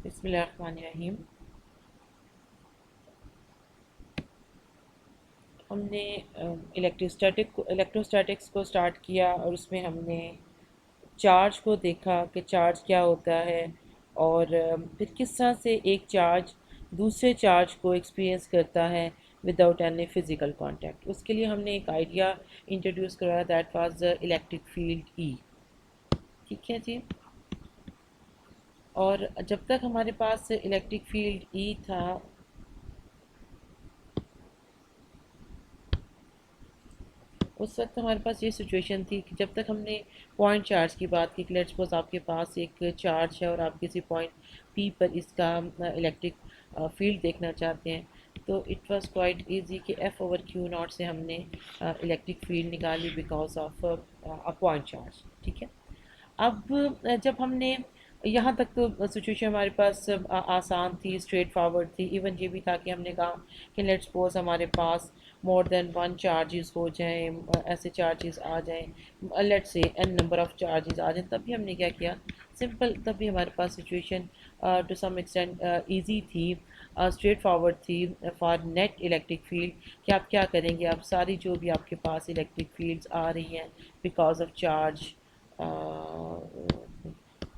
बिस्मिल्लाहिर्रहमानिर्रहीम। हमने इलेक्ट्रोस्टैटिक्स को स्टार्ट किया और उसमें हमने चार्ज को देखा कि चार्ज क्या होता है और फिर किस तरह से एक चार्ज दूसरे चार्ज को एक्सपीरियंस करता है विदाउट एनी फिज़िकल कांटेक्ट। उसके लिए हमने एक आइडिया इंट्रोड्यूस कराया, that was the electric field E. ठीक है जी। और जब तक हमारे पास इलेक्ट्रिक फील्ड ई था, उस वक्त हमारे पास ये सिचुएशन थी कि जब तक हमने पॉइंट चार्ज की बात की, लेट्स सपोज आपके पास एक चार्ज है और आप किसी पॉइंट पी पर इसका इलेक्ट्रिक फील्ड देखना चाहते हैं, तो इट वाज क्वाइट इजी कि एफ ओवर क्यू नॉट से हमने इलेक्ट्रिक फील्ड निकाली because of a point charge. ठीक है। अब जब हमने यहाँ तक तो सिचुएशन हमारे पास आसान थी, स्ट्रेट फॉरवर्ड थी। इवन ये भी था कि हमने कहा कि लेट्स सपोज हमारे पास मोर देन वन चार्जेस हो जाएं, ऐसे चार्जेस आ जाएं, let's say N number of charges आ जाएं, तब भी हमने क्या किया, सिंपल, तब भी हमारे पास situation to some extent easy थी, स्ट्रेट फॉरवर्ड थी फॉर नेट इलेक्ट्रिक फील्ड। कि आप क्या करेंगे, आप सारी जो भी आपके पास इलेक्ट्रिक फील्ड्स आ रही हैं because of charge,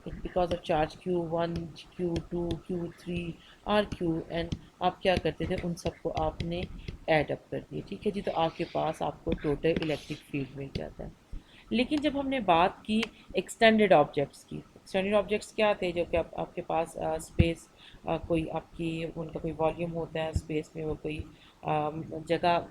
because of charge Q1, Q2, Q3 और Qn, आप क्या करते थे, उन सबको आपने ऐड अप कर दिए। ठीक है जी। तो आपके पास आपको टोटल इलेक्ट्रिक फील्ड मिल जाता है। लेकिन जब हमने बात की एक्सटेंडेड ऑब्जेक्ट्स की, एक्सटेंडेड ऑब्जेक्ट्स क्या थे, जो कि आपके पास स्पेस, कोई आपकी उनका कोई वॉल्यूम होता है स्पेस में, वो कोई जगह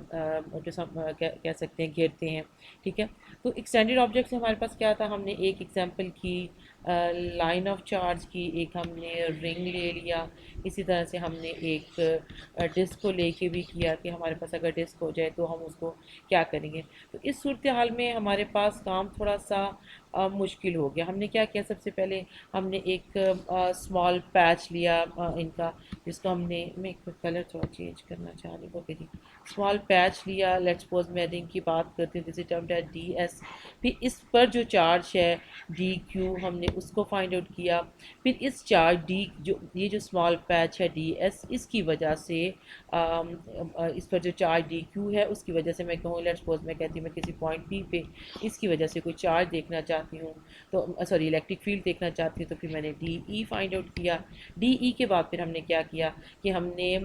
जो कह सकते हैं घेरते हैं। ठीक है। तो एक्सटेंडेड ऑब्जेक्ट से हमारे पास क्या था, हमने एक एग्जांपल की लाइन ऑफ चार्ज की, एक हमने रिंग ले लिया। इसी तरह से हमने एक डिस्क को लेके भी किया कि हमारे पास अगर डिस्क हो जाए तो हम उसको क्या करेंगे। तो इस सूरत हाल में हमारे पास काम थोड़ा सा मुश्किल हो गया। हमने क्या किया, सबसे पहले हमने एक स्मॉल पैच लिया इनका, जिसको हमने, मैं एक कलर थोड़ा चेंज करना चाह रही हूँ। ओके जी। स्मॉल पैच लिया, लेट्स सपोज मैं रिंग की बात करती हूँ, दिस टर्म है डी एस। फिर इस पर जो चार्ज है डी क्यू, हमने उसको फाइंड आउट किया। फिर इस चार्ज डी, जो ये जो स्मॉल पैच है डी एस, इसकी वजह से इस पर जो चार्ज डी क्यू है उसकी वजह से मैं कहूँ, लेट्स सपोज मैं कहती हूँ मैं किसी पॉइंट पी पे इसकी वजह से कोई चार्ज देखना चाहती हूँ, तो सॉरी इलेक्ट्रिक फील्ड देखना चाहती हूँ, तो फिर मैंने डी ई फाइंड आउट किया। डी ई के बाद फिर हमने क्या किया कि हमने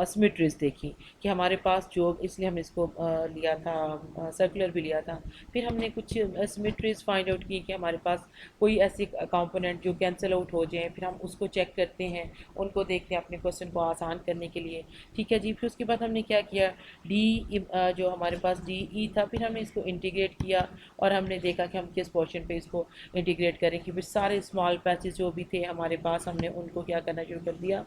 सिमेट्रीज देखी कि हमारे पास जो, इसलिए हमने इसको लिया था, सर्कुलर भी लिया था। फिर हमने कुछ सिमेट्रीज फाइंड आउट की कि हमारे पास कोई ऐसे कंपोनेंट जो कैंसिल आउट हो जाए, फिर हम उसको चेक करते हैं, उनको देखते हैं अपने क्वेश्चन को आसान करने के लिए। ठीक है जी। फिर उसके बाद हमने क्या किया, डी जो हमारे पास डी ई था, फिर हमने इसको इंटीग्रेट किया और हमने देखा कि हम किस पोर्शन पे इसको इंटीग्रेट करें। कि फिर सारे स्मॉल पैचेस जो भी थे हमारे पास, हमने उनको क्या करना शुरू कर दिया,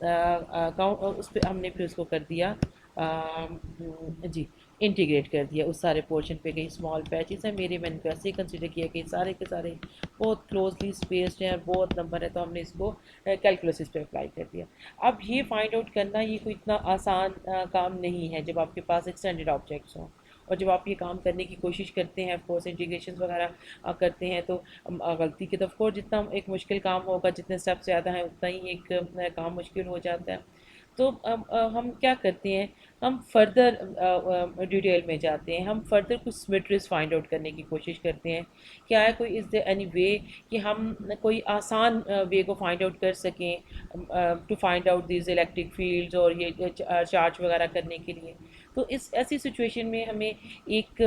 काउंट उस पर हमने फिर उसको कर दिया जी, इंटीग्रेट कर दिया उस सारे पोर्शन पे। कई स्मॉल पैचेस हैं मेरे, मैंने को ऐसे कंसिडर किया कि सारे के सारे बहुत क्लोजली स्पेस्ड हैं, बहुत नंबर है, तो हमने इसको कैलकुलसिस पे अप्लाई कर दिया। अब ये फाइंड आउट करना ये कोई इतना आसान काम नहीं है जब आपके पास एक्सटेंडेड ऑब्जेक्ट्स हों। और जब आप ये काम करने की कोशिश करते हैं, ऑफकोर्स इंटीग्रेशन वगैरह करते हैं, तो गलती के तो ऑफकोर्स जितना एक मुश्किल काम होगा, जितने स्टेप्स ज़्यादा हैं उतना ही एक काम मुश्किल हो जाता है। तो हम क्या करते हैं, हम फर्दर डिटेल में जाते हैं, हम फर्दर कुछ सिमेट्रीज फाइंड आउट करने की कोशिश करते हैं। क्या है कोई, इज़ देयर एनी वे कि हम कोई आसान वे को फाइंड आउट कर सकें to find out these electric fields और ये चार्ज वगैरह करने के लिए। तो इस ऐसी सिचुएशन में हमें एक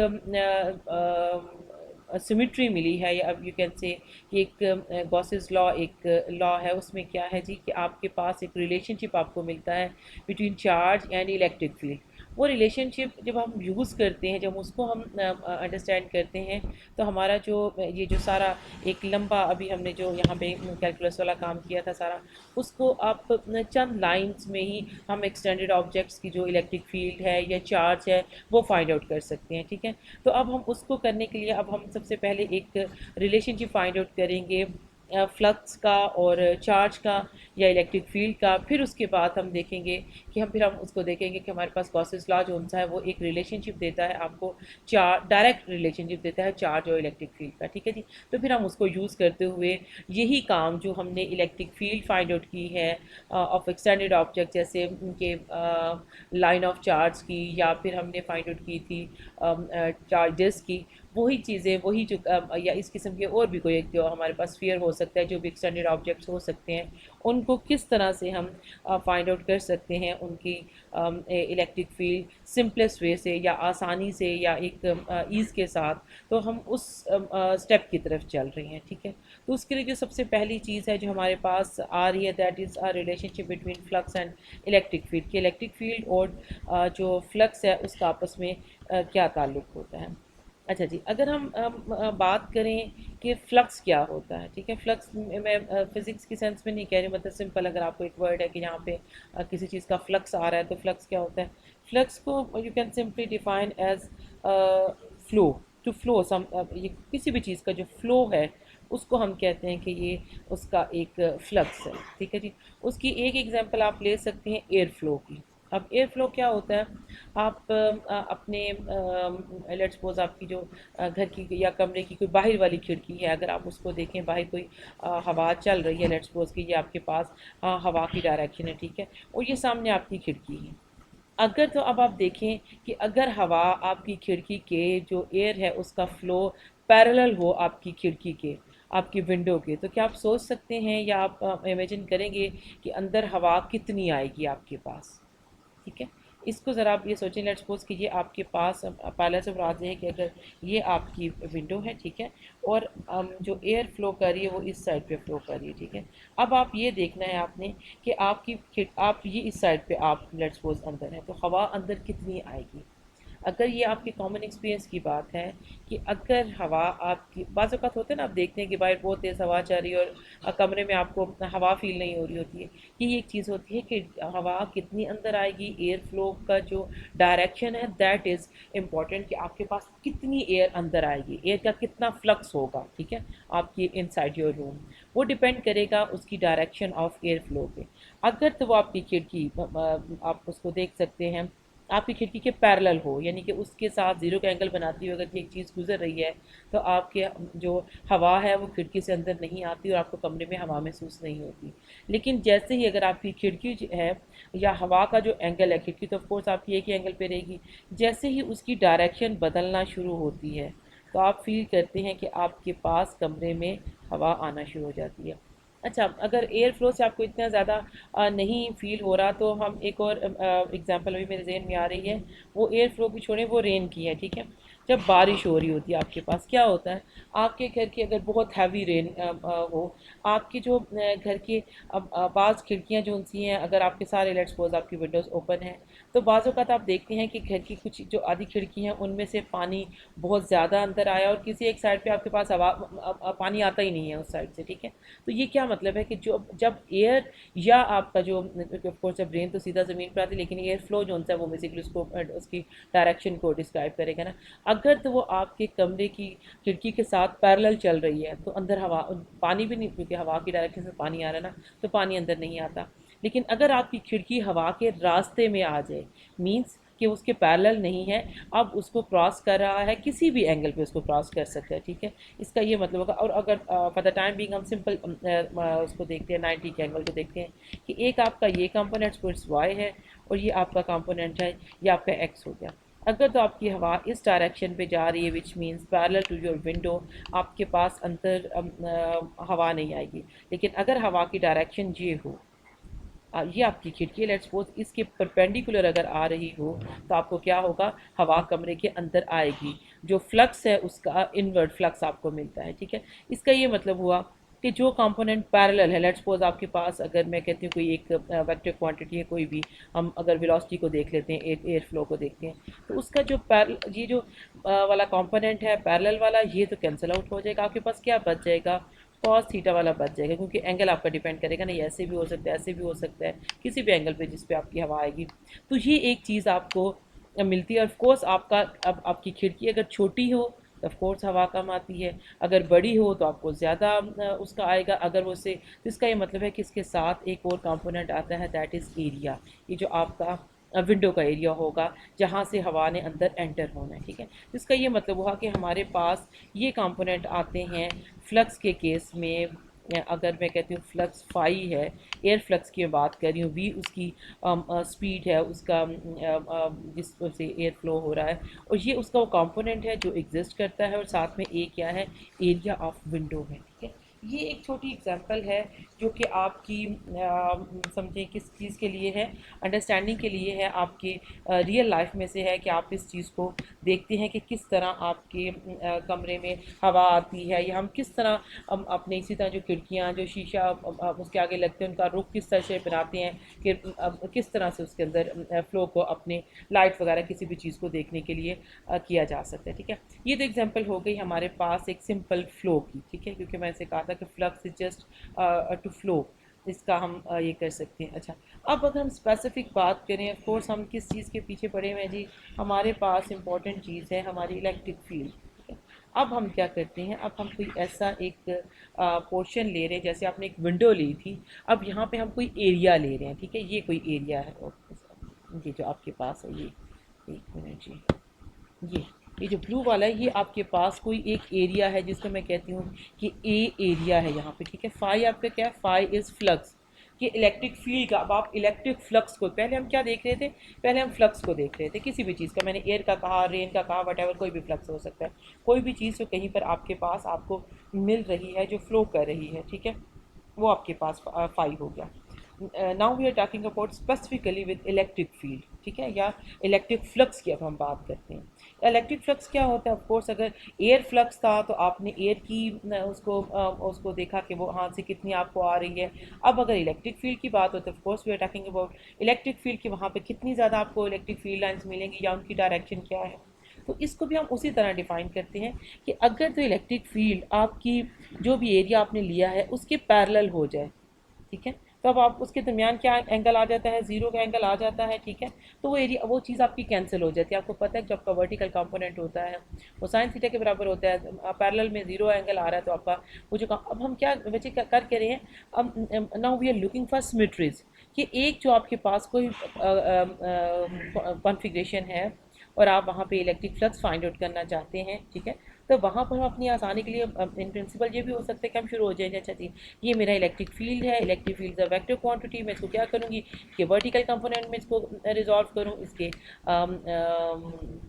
सिमिट्री मिली है, या अब यू कैन से कि एक गॉसेस लॉ, एक लॉ है, उसमें क्या है जी कि आपके पास एक रिलेशनशिप आपको मिलता है between charge and electric field. वो रिलेशनशिप जब हम यूज़ करते हैं, जब उसको हम अंडरस्टैंड करते हैं, तो हमारा जो ये जो सारा एक लंबा अभी हमने जो यहाँ पे कैलकुलस वाला काम किया था सारा, उसको आप चंद लाइंस में ही हम एक्सटेंडेड ऑब्जेक्ट्स की जो इलेक्ट्रिक फील्ड है या चार्ज है वो फाइंड आउट कर सकते हैं। ठीक है। तो अब हम उसको करने के लिए, अब हम सबसे पहले एक रिलेशनशिप फाइंड आउट करेंगे फ्लक्स का और चार्ज का या इलेक्ट्रिक फील्ड का। फिर उसके बाद हम देखेंगे कि हम उसको देखेंगे कि हमारे पास गॉसेस लॉ जो सा है वो एक रिलेशनशिप देता है आपको, डायरेक्ट रिलेशनशिप देता है चार्ज और इलेक्ट्रिक फील्ड का, ठीक है जी। तो फिर हम उसको यूज़ करते हुए यही काम जो हमने इलेक्ट्रिक फील्ड फाइंड आउट की है ऑफ एक्सटेंडेड ऑब्जेक्ट, जैसे उनके लाइन ऑफ चार्ज की, या फिर हमने फाइंड आउट की थी चार्जेस की, वही चीज़ें वही जो या इस किस्म के और भी कोई जो हमारे पास स्फीयर हो सकता है, जो भी एक्सटेंडेड ऑब्जेक्ट्स हो सकते हैं, उनको किस तरह से हम फाइंड आउट कर सकते हैं उनकी इलेक्ट्रिक फील्ड सिंपलेस्ट वे से या आसानी से या एक ईज़ के साथ। तो हम उस स्टेप की तरफ चल रही हैं, ठीक है। तो उसके लिए जो सबसे पहली चीज़ है जो हमारे पास आ रही है, that is a relationship between flux and electric field, कि इलेक्ट्रिक फील्ड और जो फ्लक्स है उसका आपस में क्या ताल्लुक़ होता है। अच्छा जी, अगर हम बात करें कि फ़्लक्स क्या होता है, ठीक है। फ़्लक्स मैं फ़िज़िक्स की सेंस में नहीं कह रही, मतलब सिंपल अगर आपको एक वर्ड है कि यहाँ पे किसी चीज़ का फ़्लक्स आ रहा है तो फ़्लक्स क्या होता है। फ़्लक्स को you can simply define as flow, to flow some, ये किसी भी चीज़ का जो फ़्लो है उसको हम कहते हैं कि ये उसका एक फ़्लक्स है, ठीक है जी। उसकी एक एग्जांपल आप ले सकते हैं एयर फ़्लो की। अब एयर फ्लो क्या होता है, आप अपने लेट्स सपोज आपकी जो घर की या कमरे की कोई बाहर वाली खिड़की है, अगर आप उसको देखें, बाहर कोई हवा चल रही है, लेट्स सपोज कि ये आपके पास हवा की डायरेक्शन है, ठीक है, और ये सामने आपकी खिड़की है। अगर तो अब आप देखें कि अगर हवा आपकी खिड़की के जो एयर है उसका फ़्लो पैरेलल हो आपकी खिड़की के, आपकी विंडो के, तो क्या आप सोच सकते हैं या आप इमेजिन करेंगे कि अंदर हवा कितनी आएगी आपके पास, ठीक है। इसको ज़रा आप ये सोचें, लेट्स सपोज कि ये आपके पास पहले से फराज है कि अगर ये आपकी विंडो है, ठीक है, और जो एयर फ्लो कर रही है वो इस साइड पे फ्लो कर रही है, ठीक है। अब आप ये देखना है आपने कि आप ये इस साइड पे आप लेट्स सपोज अंदर है, तो हवा अंदर कितनी आएगी। अगर ये आपके कॉमन एक्सपीरियंस की बात है कि अगर हवा आपकी बाज़ औक़ात होते हैं ना, आप देखते हैं कि बाहर बहुत तेज़ हवा चल रही है और कमरे में आपको हवा फील नहीं हो रही होती है, ये एक चीज़ होती है कि हवा कितनी अंदर आएगी, एयर फ्लो का जो डायरेक्शन है दैट इज़ इम्पॉर्टेंट, कि आपके पास कितनी एयर अंदर आएगी, एयर का कितना फ्लक्स होगा, ठीक है, आपकी इनसाइड योर रूम, वो डिपेंड करेगा उसकी डायरेक्शन ऑफ एयर फ्लो पे। अगर तो वो आपकी खिड़की आप उसको देख सकते हैं आपकी खिड़की के पैरेलल हो, यानी कि उसके साथ ज़ीरो का एंगल बनाती हो, अगर एक चीज़ गुजर रही है तो आपके जो हवा है वो खिड़की से अंदर नहीं आती और आपको कमरे में हवा महसूस नहीं होती। लेकिन जैसे ही अगर आपकी खिड़की है या हवा का जो एंगल है खिड़की, तो ऑफकोर्स आपकी एक ही एंगल पे रहेगी, जैसे ही उसकी डायरेक्शन बदलना शुरू होती है तो आप फील करते हैं कि आपके पास कमरे में हवा आना शुरू हो जाती है। अच्छा, अगर एयर फ्लो से आपको इतना ज़्यादा नहीं फ़ील हो रहा, तो हम एक और एग्ज़ाम्पल अभी मेरे ज़हन में आ रही है, वो एयर फ्लो की छोड़ें, वो रेन की है, ठीक है। जब बारिश हो रही होती है आपके पास, क्या होता है, आपके घर की अगर बहुत हैवी रेन हो, आपके जो घर के बाज़ खिड़कियाँ जो सी हैं, अगर आपके सारे लेट्स सपोज आपकी विंडोज़ ओपन हैं, तो बाज़ औक़ात आप देखते हैं कि घर की कुछ जो आधी खिड़की हैं उनमें से पानी बहुत ज़्यादा अंदर आया और किसी एक साइड पे आपके पास हवा पानी आता ही नहीं है उस साइड से, ठीक है। तो ये क्या मतलब है कि जो जब एयर या आपका जो ऑफकोर्स जब रेन तो सीधा ज़मीन पर आती है, लेकिन एयर फ्लो जो है वो बेसिकली उसको उसकी डायरेक्शन को डिस्क्राइब करेगा ना। अगर तो वो आपके कमरे की खिड़की के साथ पैरेलल चल रही है तो अंदर हवा पानी भी नहीं, क्योंकि हवा की डायरेक्शन से पानी आ रहा है ना, तो पानी अंदर नहीं आता। लेकिन अगर आपकी खिड़की हवा के रास्ते में आ जाए, मीन्स कि उसके पैरेलल नहीं है, अब उसको क्रॉस कर रहा है, किसी भी एंगल पे उसको क्रॉस कर सकता है, ठीक है, इसका ये मतलब होगा। और अगर फॉर द टाइम बीइंग हम सिंपल उसको देखते हैं, 90 के एंगल को देखते हैं कि एक आपका ये कंपोनेंट स्पोर्ट्स वाई है और ये आपका कंपोनेंट है, ये आपका एक्स हो गया। अगर तो आपकी हवा इस डायरेक्शन पे जा रही है, which means parallel to your window, आपके पास अंदर हवा नहीं आएगी। लेकिन अगर हवा की डायरेक्शन ये हो, ये आपकी खिड़की लेट्स सपोज इसके परपेंडिकुलर अगर आ रही हो, तो आपको क्या होगा, हवा कमरे के अंदर आएगी, जो फ्लक्स है उसका इनवर्ट फ्लक्स आपको मिलता है, ठीक है। इसका ये मतलब हुआ कि जो कंपोनेंट पैरेलल है, लेट्स सपोज आपके पास अगर मैं कहती हूँ कोई एक वेक्टर क्वांटिटी है कोई भी, हम अगर वेलोसिटी को देख लेते हैं, एयर फ्लो को देखते हैं, तो उसका जो ये जो वाला कंपोनेंट है पैरेलल वाला, ये तो कैंसिल आउट हो जाएगा, आपके पास क्या बच जाएगा, कॉस थीटा वाला बच जाएगा, क्योंकि एंगल आपका डिपेंड करेगा ना, ऐसे भी हो सकता है, ऐसे भी हो सकता है, किसी भी एंगल पे जिस पे आपकी हवा आएगी। तो ये एक चीज़ आपको मिलती है। ऑफ कोर्स आपका अब आपकी खिड़की अगर छोटी हो तो ऑफकोर्स हवा कम आती है। अगर बड़ी हो तो आपको ज़्यादा उसका आएगा। अगर वो से तो इसका ये मतलब है कि इसके साथ एक और कंपोनेंट आता है, दैट इज़ एरिया। ये जो आपका विंडो का एरिया होगा जहाँ से हवा ने अंदर एंटर होना है, ठीक है। इसका ये मतलब हुआ कि हमारे पास ये कंपोनेंट आते हैं फ्लक्स के केस में। अगर मैं कहती हूँ फ्लक्स फाई है, एयर फ्लक्स की मैं बात कर रही हूँ, वी उसकी स्पीड है, उसका जिस से एयर फ्लो हो रहा है, और ये उसका वो कंपोनेंट है जो एग्जिस्ट करता है, और साथ में ए क्या है, एरिया ऑफ विंडो है, ठीक है। ये एक छोटी एग्जांपल है जो कि आपकी समझें किस चीज़ के लिए है, अंडरस्टैंडिंग के लिए है, आपके रियल लाइफ में से है कि आप इस चीज़ को देखते हैं कि किस तरह आपके कमरे में हवा आती है, या हम किस तरह अपने इसी तरह जो खिड़कियाँ जो शीशा उसके आगे लगते हैं उनका रुख किस तरह से बनाते हैं कि किस तरह से उसके अंदर फ्लो को अपने लाइट वगैरह किसी भी चीज़ को देखने के लिए किया जा सकता है, ठीक है। ये तो एग्जांपल हो गई हमारे पास एक सिंपल फ्लो की, ठीक है, क्योंकि मैंने कहा था कि flux is just to flow, इसका हम ये कर सकते हैं। अच्छा, अब अगर हम स्पेसिफिक बात करें, ऑफ कोर्स हम किस चीज़ के पीछे पड़े हुए हैं जी, हमारे पास इंपॉर्टेंट चीज़ है हमारी इलेक्ट्रिक फील्ड, ठीक है। अब हम क्या करते हैं, अब हम कोई ऐसा एक पोर्शन ले रहे हैं, जैसे आपने एक विंडो ली थी, अब यहाँ पे हम कोई एरिया ले रहे हैं, ठीक है, ये कोई एरिया है, ये जो आपके पास है, ये एक मिनट जी, ये जो ब्लू वाला है, ये आपके पास कोई एक एरिया है जिसको मैं कहती हूँ कि ए एरिया है यहाँ पे, ठीक है। फाई आपका क्या है, फाई इज़ फ्लक्स, कि इलेक्ट्रिक फील्ड का। अब आप इलेक्ट्रिक फ्लक्स को, पहले हम क्या देख रहे थे, पहले हम फ्लक्स को देख रहे थे किसी भी चीज़ का, मैंने एयर का कहा, रेन का कहा, वट कोई भी फ्लक्स हो सकता है, कोई भी चीज़ जो कहीं पर आपके पास आपको मिल रही है, जो फ्लो कर रही है, ठीक है, वो आपके पास फाई हो गया। Now we are talking about specifically with electric field, ठीक है, या इलेक्ट्रिक फ्लक्स की अब हम बात करते हैं। इलेक्ट्रिक फ्लक्स क्या होता है, ऑफ कोर्स अगर एयर फ्लक्स था तो आपने एयर की उसको देखा कि वो वहाँ से कितनी आपको आ रही है। अब अगर इलेक्ट्रिक फील्ड की बात होती है, of course we are talking about electric field की, वहाँ पे कितनी ज़्यादा आपको इलेक्ट्रिक फील्ड लाइन्स मिलेंगी या उनकी डायरेक्शन क्या है। तो इसको भी हम उसी तरह डिफाइन करते हैं कि अगर तो इलेक्ट्रिक फील्ड आपकी जो भी एरिया आपने लिया है उसके पैरेलल हो जाए, ठीक है, तो अब आप उसके दरमियान क्या एंगल आ जाता है, जीरो का एंगल आ जाता है, ठीक है। तो वो एरिया, वो चीज़ आपकी कैंसिल हो जाती है। आपको पता है कि जो आपका वर्टिकल कंपोनेंट होता है वो साइन थीटा के बराबर होता है, पैरेलल में जीरो एंगल आ रहा है, तो आपका वो जो अब हम क्या बच्चे कर रहे हैं, अब now we are looking for symmetries, कि एक जो आपके पास कोई कॉन्फ़िगरेशन है और आप वहाँ पे इलेक्ट्रिक फ्लक्स फाइंड आउट करना चाहते हैं, ठीक है, तो वहाँ पर हम अपनी आसानी के लिए इन प्रिंसिपल ये भी हो सकता है कि हम शुरू हो जाएंगे, अच्छा जी ये मेरा इलेक्ट्रिक फील्ड है, electric field is a vector quantity, मैं इसको क्या करूँगी कि वर्टिकल कंपोनेंट में इसको रिजॉल्व करूँ, इसके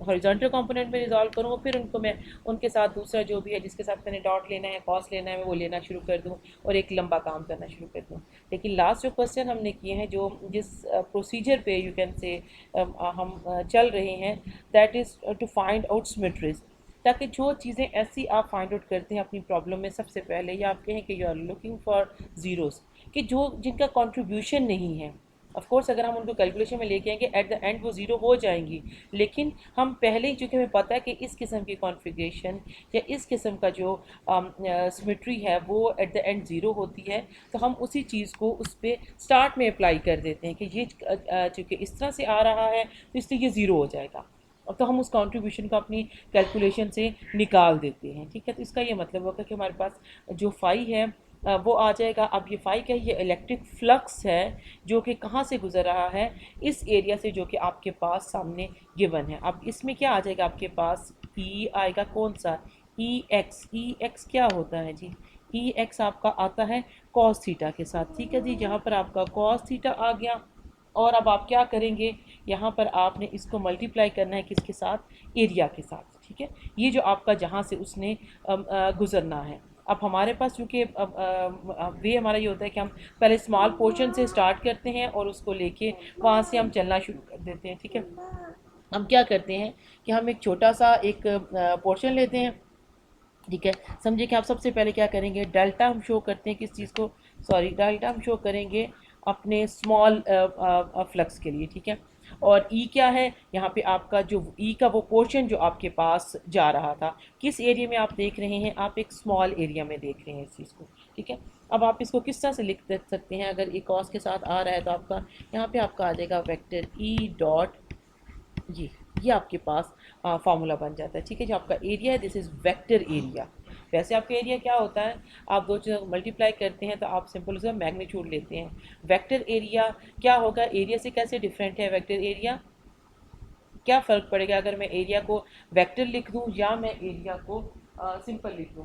हॉरिजॉन्टल कंपोनेंट में रिजॉल्व करूँ, फिर उनको मैं उनके साथ दूसरा जो भी है जिसके साथ मैंने डॉट लेना है, कॉस लेना है, मैं वो लेना शुरू कर दूँ और एक लंबा काम करना शुरू कर दूँ। लेकिन लास्ट जो क्वेश्चन हमने किए हैं, जो जिस प्रोसीजर पे यू कैन से हम चल रहे हैं, that is to find out symmetries, ताकि जो चीज़ें ऐसी आप फाइंड आउट करते हैं अपनी प्रॉब्लम में, सबसे पहले या आप कहें कि you are looking for zeros, कि जो जिनका कंट्रीब्यूशन नहीं है। ऑफ कोर्स अगर हम उनको कैलकुलेशन में लेके आएंगे एट द एंड वो ज़ीरो हो जाएंगी, लेकिन हम पहले ही, चूँकि हमें पता है कि इस किस्म की कॉन्फ़िगरेशन या इस किस्म का जो सिमेट्री है वो एट द एंड ज़ीरो होती है, तो हम उसी चीज़ को उस पर स्टार्ट में अप्लाई कर देते हैं कि ये चूँकि इस तरह से आ रहा है तो इसलिए ये ज़ीरो हो जाएगा। अब तो हम उस कंट्रीब्यूशन को अपनी कैलकुलेशन से निकाल देते हैं, ठीक है। तो इसका ये मतलब होगा कि हमारे पास जो फाई है वो आ जाएगा। अब ये फाई क्या है, ये इलेक्ट्रिक फ्लक्स है जो कि कहाँ से गुजर रहा है, इस एरिया से जो कि आपके पास सामने गिवन है। अब इसमें क्या आ जाएगा, आपके पास ई आएगा, कौन सा, ई एक्स। ई एक्स क्या होता है जी, ई एक्स आपका आता है कॉस थीटा के साथ, ठीक है जी, जहाँ पर आपका कॉस थीटा आ गया। और अब आप क्या करेंगे, यहाँ पर आपने इसको मल्टीप्लाई करना है किसके साथ, एरिया के साथ, ठीक है, ये जो आपका जहाँ से उसने गुजरना है। अब हमारे पास चूँकि वे हमारा ये होता है कि हम पहले स्मॉल पोर्शन से स्टार्ट करते हैं और उसको लेके वहाँ से हम चलना शुरू कर देते हैं, ठीक है। हम क्या करते हैं कि हम एक छोटा सा एक पोर्शन लेते हैं, ठीक है। समझिए कि आप सबसे पहले क्या करेंगे, डेल्टा हम शो करते हैं किस चीज़ को, सॉरी डेल्टा हम शो करेंगे अपने स्मॉल फ्लक्स के लिए, ठीक है। और ई क्या है, यहाँ पे आपका जो ई का वो पोर्शन जो आपके पास जा रहा था, किस एरिया में आप देख रहे हैं, आप एक स्मॉल एरिया में देख रहे हैं इस चीज़ को, ठीक है। अब आप इसको किस तरह से लिख सकते हैं, अगर ई कॉस के साथ आ रहा है तो आपका यहाँ पे आपका आ जाएगा वेक्टर ई डॉट, जी ये आपके पास फार्मूला बन जाता है, ठीक है। जो आपका एरिया है दिस इज़ वेक्टर एरिया। वैसे आपका एरिया क्या होता है, आप दो चीज़ों को मल्टीप्लाई करते हैं तो आप सिंपल उसका मैग्नीट्यूड लेते हैं। वेक्टर एरिया क्या होगा, एरिया से कैसे डिफरेंट है वेक्टर एरिया, क्या फ़र्क पड़ेगा अगर मैं एरिया को वेक्टर लिख दूं या मैं एरिया को सिंपल लिख दूं।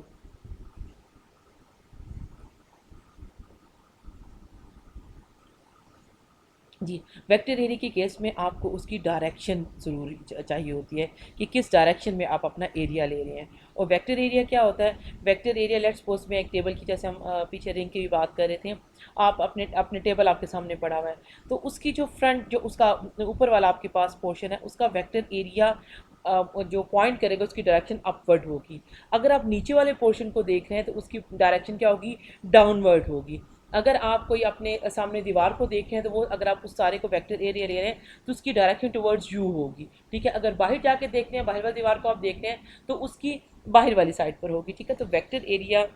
जी, वेक्टर एरिया के केस में आपको उसकी डायरेक्शन ज़रूरी चाहिए होती है कि किस डायरेक्शन में आप अपना एरिया ले रहे हैं। और वेक्टर एरिया क्या होता है, वेक्टर एरिया लेट्स सपोज में एक टेबल की, जैसे हम पीछे रिंग की भी बात कर रहे थे, आप अपने अपने टेबल आपके सामने पड़ा हुआ है, तो उसकी जो फ्रंट जो उसका ऊपर वाला आपके पास पोर्शन है उसका वेक्टर एरिया जो पॉइंट करेगा उसकी डायरेक्शन अपवर्ड होगी। अगर आप नीचे वाले पोर्शन को देख रहे हैं तो उसकी डायरेक्शन क्या होगी, डाउनवर्ड होगी। अगर आप कोई अपने सामने दीवार को देख रहे हैं तो वो, अगर आप उस सारे को वेक्टर एरिया ले रहे हैं तो उसकी डायरेक्शन टुवर्ड्स यू होगी, ठीक है। अगर बाहर जाके देख रहे हैं, बाहर वाली दीवार को आप देख रहे हैं तो उसकी बाहर वाली साइड पर होगी, ठीक है। तो वेक्टर एरिया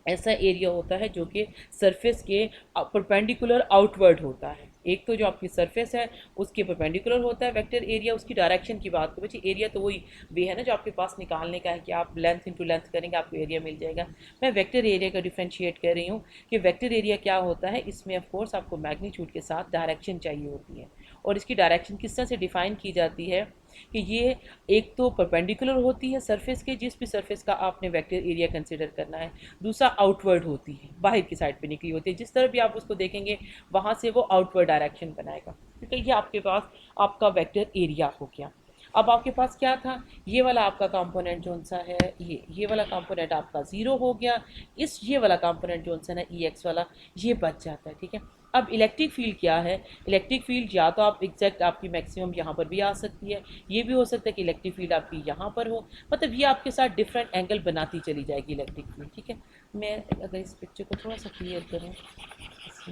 ऐसा एरिया होता है जो कि सरफेस के परपेंडिकुलर आउटवर्ड होता है। एक तो जो आपकी सरफेस है उसके परपेंडिकुलर होता है वेक्टर एरिया, उसकी डायरेक्शन की बात करें, बच्चे एरिया तो वही वे है ना जो आपके पास निकालने का है कि आप लेंथ इंटू लेंथ करेंगे आपको एरिया मिल जाएगा। मैं वेक्टर एरिया का डिफ्रेंशिएट कर रही हूँ कि वेक्टर एरिया क्या होता है, इसमें ऑफ कोर्स आपको मैग्नीट्यूड के साथ डायरेक्शन चाहिए होती है। और इसकी डायरेक्शन किस तरह से डिफाइन की जाती है कि ये एक तो परपेंडिकुलर होती है सरफेस के, जिस भी सरफेस का आपने वेक्टर एरिया कंसिडर करना है, दूसरा आउटवर्ड होती है, बाहर की साइड पे निकली होती है, जिस तरह भी आप उसको देखेंगे वहाँ से वो आउटवर्ड डायरेक्शन बनाएगा, ठीक है। ये आपके पास आपका वेक्टर एरिया हो गया। अब आपके पास क्या था, ये वाला आपका कंपोनेंट जो सा है, ये वाला कंपोनेंट आपका ज़ीरो हो गया, इस ये वाला कंपोनेंट जो सा है ई एक्स वाला ये बच जाता है, ठीक है। अब इलेक्ट्रिक फील्ड क्या है, इलेक्ट्रिक फील्ड या तो आप एग्जैक्ट आपकी मैक्सिमम यहाँ पर भी आ सकती है, ये भी हो सकता है कि इलेक्ट्रिक फील्ड आपकी यहाँ पर हो, मतलब ये आपके साथ डिफरेंट एंगल बनाती चली जाएगी इलेक्ट्रिक फील्ड, ठीक है। मैं अगर इस पिक्चर को थोड़ा सा क्लियर करूँ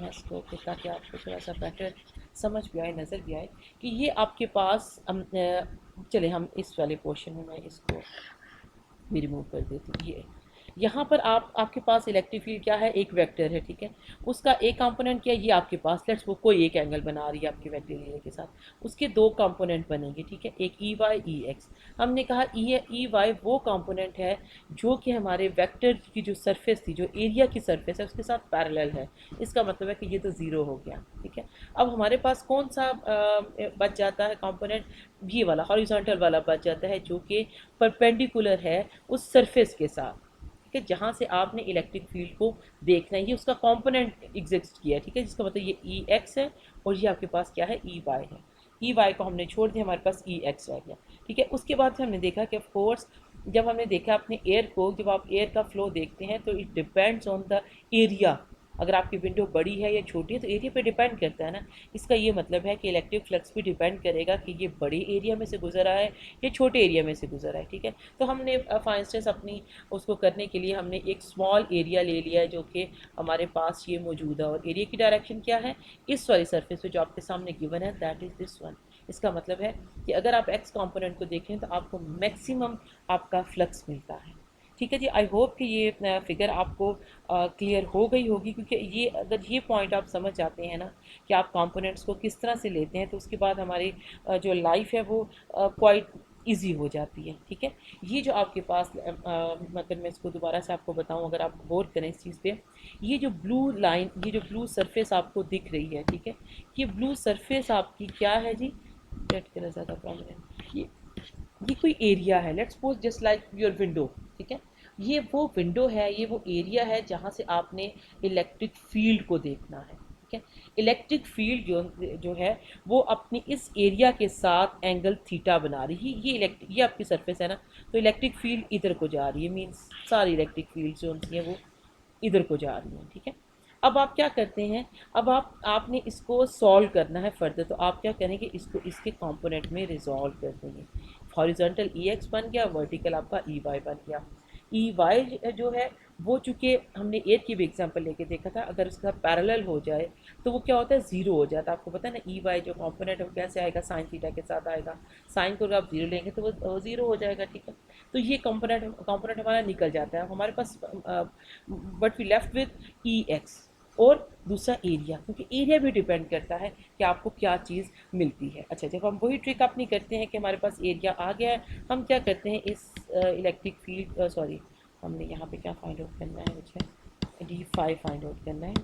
इसको, ताकि आपको थोड़ा सा बेटर समझ भी आए, नज़र भी आए कि ये आपके पास चले हम इस वाले पोर्शन में मैं इसको भी रिमूव कर देती हूँ। ये यहाँ पर आपके पास इलेक्ट्रिक फील्ड क्या है, एक वेक्टर है, ठीक है। उसका एक कंपोनेंट क्या है, ये आपके पास लेट्स वो कोई एक एंगल बना रही है आपके वेक्टर एरिया के साथ, उसके दो कंपोनेंट बनेंगे, ठीक है, एक ई वाई ई एक्स। हमने कहा ई वाई वो कंपोनेंट है जो कि हमारे वेक्टर की जो सरफेस थी, जो एरिया की सरफेस है उसके साथ पैरेलल है, इसका मतलब है कि ये तो ज़ीरो हो गया, ठीक है। अब हमारे पास कौन सा बच जाता है कंपोनेंट, ये वाला हॉरिजॉन्टल वाला बच जाता है जो कि परपेंडिकुलर है उस सरफेस के साथ, ठीक है, जहाँ से आपने इलेक्ट्रिक फील्ड को देखना है, ये उसका कंपोनेंट एग्जिस्ट किया है, ठीक है, जिसका मतलब ये ई एक्स है और ये आपके पास क्या है, ई वाई है। ई वाई को हमने छोड़ दिया, हमारे पास ई एक्स रह गया, ठीक है। उसके बाद हमने देखा कि ऑफ कोर्स जब हमने देखा अपने एयर को, जब आप एयर का फ्लो देखते हैं तो it depends on the area, अगर आपकी विंडो बड़ी है या छोटी है तो एरिया पे डिपेंड करता है ना। इसका ये मतलब है कि इलेक्ट्रिक फ्लक्स भी डिपेंड करेगा कि ये बड़े एरिया में से गुजर रहा है या छोटे एरिया में से गुजर रहा है, ठीक है। तो हमने फॉर इंस्टेंस अपनी उसको करने के लिए हमने एक स्मॉल एरिया ले लिया है जो कि हमारे पास ये मौजूद है, और एरिया की डायरेक्शन क्या है, इस वाली सरफेस पे जो आपके सामने गिवन है दैट इज़ दिस वन। इसका मतलब है कि अगर आप एक्स कंपोनेंट को देखें तो आपको मैक्सिमम आपका फ्लक्स मिलता है, ठीक है जी। आई होप कि ये फिगर आपको क्लियर हो गई होगी, क्योंकि ये अगर ये पॉइंट आप समझ जाते हैं ना कि आप कंपोनेंट्स को किस तरह से लेते हैं तो उसके बाद हमारी जो लाइफ है वो क्वाइट ईजी हो जाती है, ठीक है। ये जो आपके पास अगर मैं इसको दोबारा से आपको बताऊं, अगर आप गौर करें इस चीज़ पे, ये जो ब्लू लाइन, ये जो ब्लू सरफेस आपको दिख रही है, ठीक है, ये ब्लू सरफेस आपकी क्या है जी, रेड कलर ज़्यादा प्रॉमिनेंट, ये कोई एरिया है, let's suppose just like your window, ठीक है। ये वो विंडो है, ये वो एरिया है जहाँ से आपने इलेक्ट्रिक फील्ड को देखना है, ठीक है। इलेक्ट्रिक फील्ड जो है वो अपनी इस एरिया के साथ एंगल थीटा बना रही है, ये आपकी सरफेस है ना, तो इलेक्ट्रिक फील्ड इधर को जा रही है, मीन्स सारी इलेक्ट्रिक फील्ड जो होती हैं वो इधर को जा रही हैं, ठीक है। अब आप क्या करते हैं, अब आपने इसको सॉल्व करना है फर्दर, तो आप क्या करेंगे, इसको इसके कंपोनेंट में रिजॉल्व कर देंगे। हॉरिजॉन्टल ई एक्स बन गया, वर्टिकल आपका ई वाई बन गया। ई वाई जो है वो चूँकि हमने एयर की भी एग्जांपल लेके देखा था, अगर उसका पैरेलल हो जाए तो वो क्या होता है, ज़ीरो हो जाता है। आपको पता है ना, ई वाई जो कंपोनेंट है वो कैसे आएगा, साइन थीटा के साथ आएगा, साइन को अगर आप ज़ीरो लेंगे तो वो ज़ीरो हो जाएगा, ठीक है। तो ये कंपोनेंट हमारा निकल जाता है, हमारे पास but we left with E X. और दूसरा एरिया, क्योंकि एरिया भी डिपेंड करता है कि आपको क्या चीज़ मिलती है। अच्छा, जब हम वही ट्रिक अपनी करते हैं कि हमारे पास एरिया आ गया है, हम क्या करते हैं इस इलेक्ट्रिक फील्ड सॉरी हमने यहाँ पे क्या फाइंड आउट करना है, मुझे डी फाई फाइंड आउट करना है।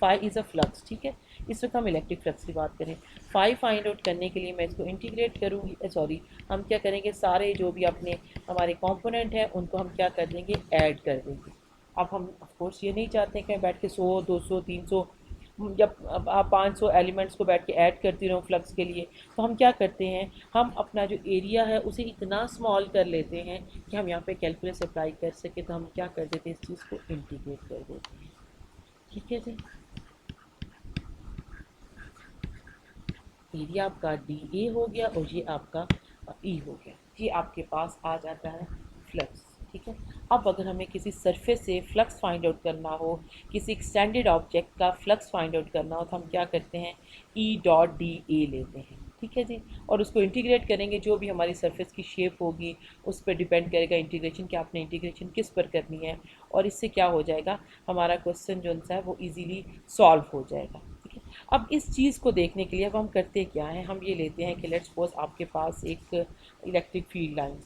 फाई इज़ अ फ्लक्स, ठीक है, इस वक्त हम इलेक्ट्रिक फ्लक्स की बात करें। फाई फाइंड आउट करने के लिए मैं इसको इंटीग्रेट करूँगी, सॉरी हम क्या करेंगे, सारे जो भी अपने हमारे कंपोनेंट हैं उनको हम क्या कर देंगे, ऐड कर देंगे। अब हम ऑफ कोर्स ये नहीं चाहते कि मैं बैठ के 100 200 300 जब अब आप 500 एलिमेंट्स को बैठ के ऐड करती रहूँ फ्लक्स के लिए, तो हम क्या करते हैं, हम अपना जो एरिया है उसे इतना स्मॉल कर लेते हैं कि हम यहाँ पे कैलकुलस अप्लाई कर सके, तो हम क्या कर देते हैं, इस चीज़ को इंटीग्रेट कर देते हैं। ठीक है जी, एरिया आपका डी ए हो गया और ये आपका ई हो गया, ये आपके पास आ जाता है फ्लक्स। ठीक है, अब अगर हमें किसी सरफेस से फ्लक्स फाइंड आउट करना हो, किसी एक्सटेंडेड ऑब्जेक्ट का फ्लक्स फाइंड आउट करना हो, तो हम क्या करते हैं, ई डॉट डी ए लेते हैं। ठीक है जी, और उसको इंटीग्रेट करेंगे, जो भी हमारी सरफेस की शेप होगी उस पर डिपेंड करेगा इंटीग्रेशन, कि आपने इंटीग्रेशन किस पर करनी है, और इससे क्या हो जाएगा, हमारा क्वेश्चन जो है वो ईजीली सॉल्व हो जाएगा। ठीक है, अब इस चीज़ को देखने के लिए अब हम करते क्या हैं, हम ये लेते हैं कि लेट्स सपोज आपके पास एक इलेक्ट्रिक फील्ड लाइन,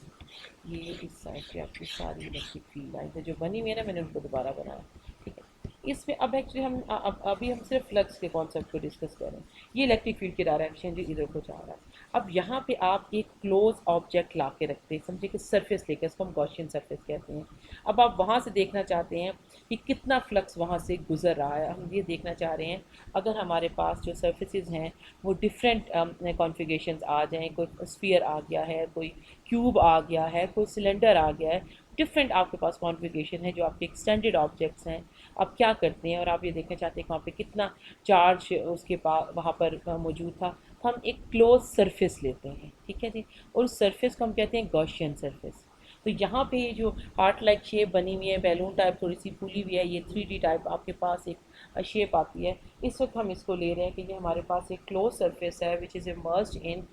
ये इस साइड पे आपकी सारी इलेक्ट्रिक फील्ड लाइन है जो बनी हुई है ना, मैंने उनको दोबारा बनाया। ठीक है, इसमें अब एक्चुअली हम अभी हम सिर्फ फ्लक्स के कॉन्सेप्ट को डिस्कस कर रहे हैं। ये इलेक्ट्रिक फील्ड की डायरेक्शन जो इधर को जा रहा है, अब यहाँ पे आप एक क्लोज ऑब्जेक्ट ला के रखते हैं, समझिए कि सरफेस लेकर, इसको हम गॉसियन सरफेस कहते हैं। अब आप वहाँ से देखना चाहते हैं कि कितना फ्लक्स वहाँ से गुजर रहा है, हम ये देखना चाह रहे हैं अगर हमारे पास जो सर्फेसिज हैं वो डिफरेंट कॉन्फ़िगरेशंस आ जाएँ, कोई स्फीयर आ गया है, कोई क्यूब आ गया है, कोई सिलेंडर आ गया है, डिफरेंट आपके पास कॉन्फ़िगरेशन है जो आपके एक्सटेंडेड ऑब्जेक्ट्स हैं। आप क्या करते हैं, और आप ये देखना चाहते हैं कि वहाँ पे कितना चार्ज उसके पास वहाँ पर मौजूद था, तो हम एक क्लोज सरफेस लेते हैं। ठीक है जी, और उस सरफेस को हम कहते हैं गॉसियन सरफेस। तो यहाँ पे ये जो हार्ट लाइक शेप बनी हुई है, बैलून टाइप थोड़ी सी फूली हुई है, ये 3D टाइप आपके पास एक शेप आती है, इस वक्त हम इसको ले रहे हैं कि ये हमारे पास एक क्लोज सरफेस है which is immersed in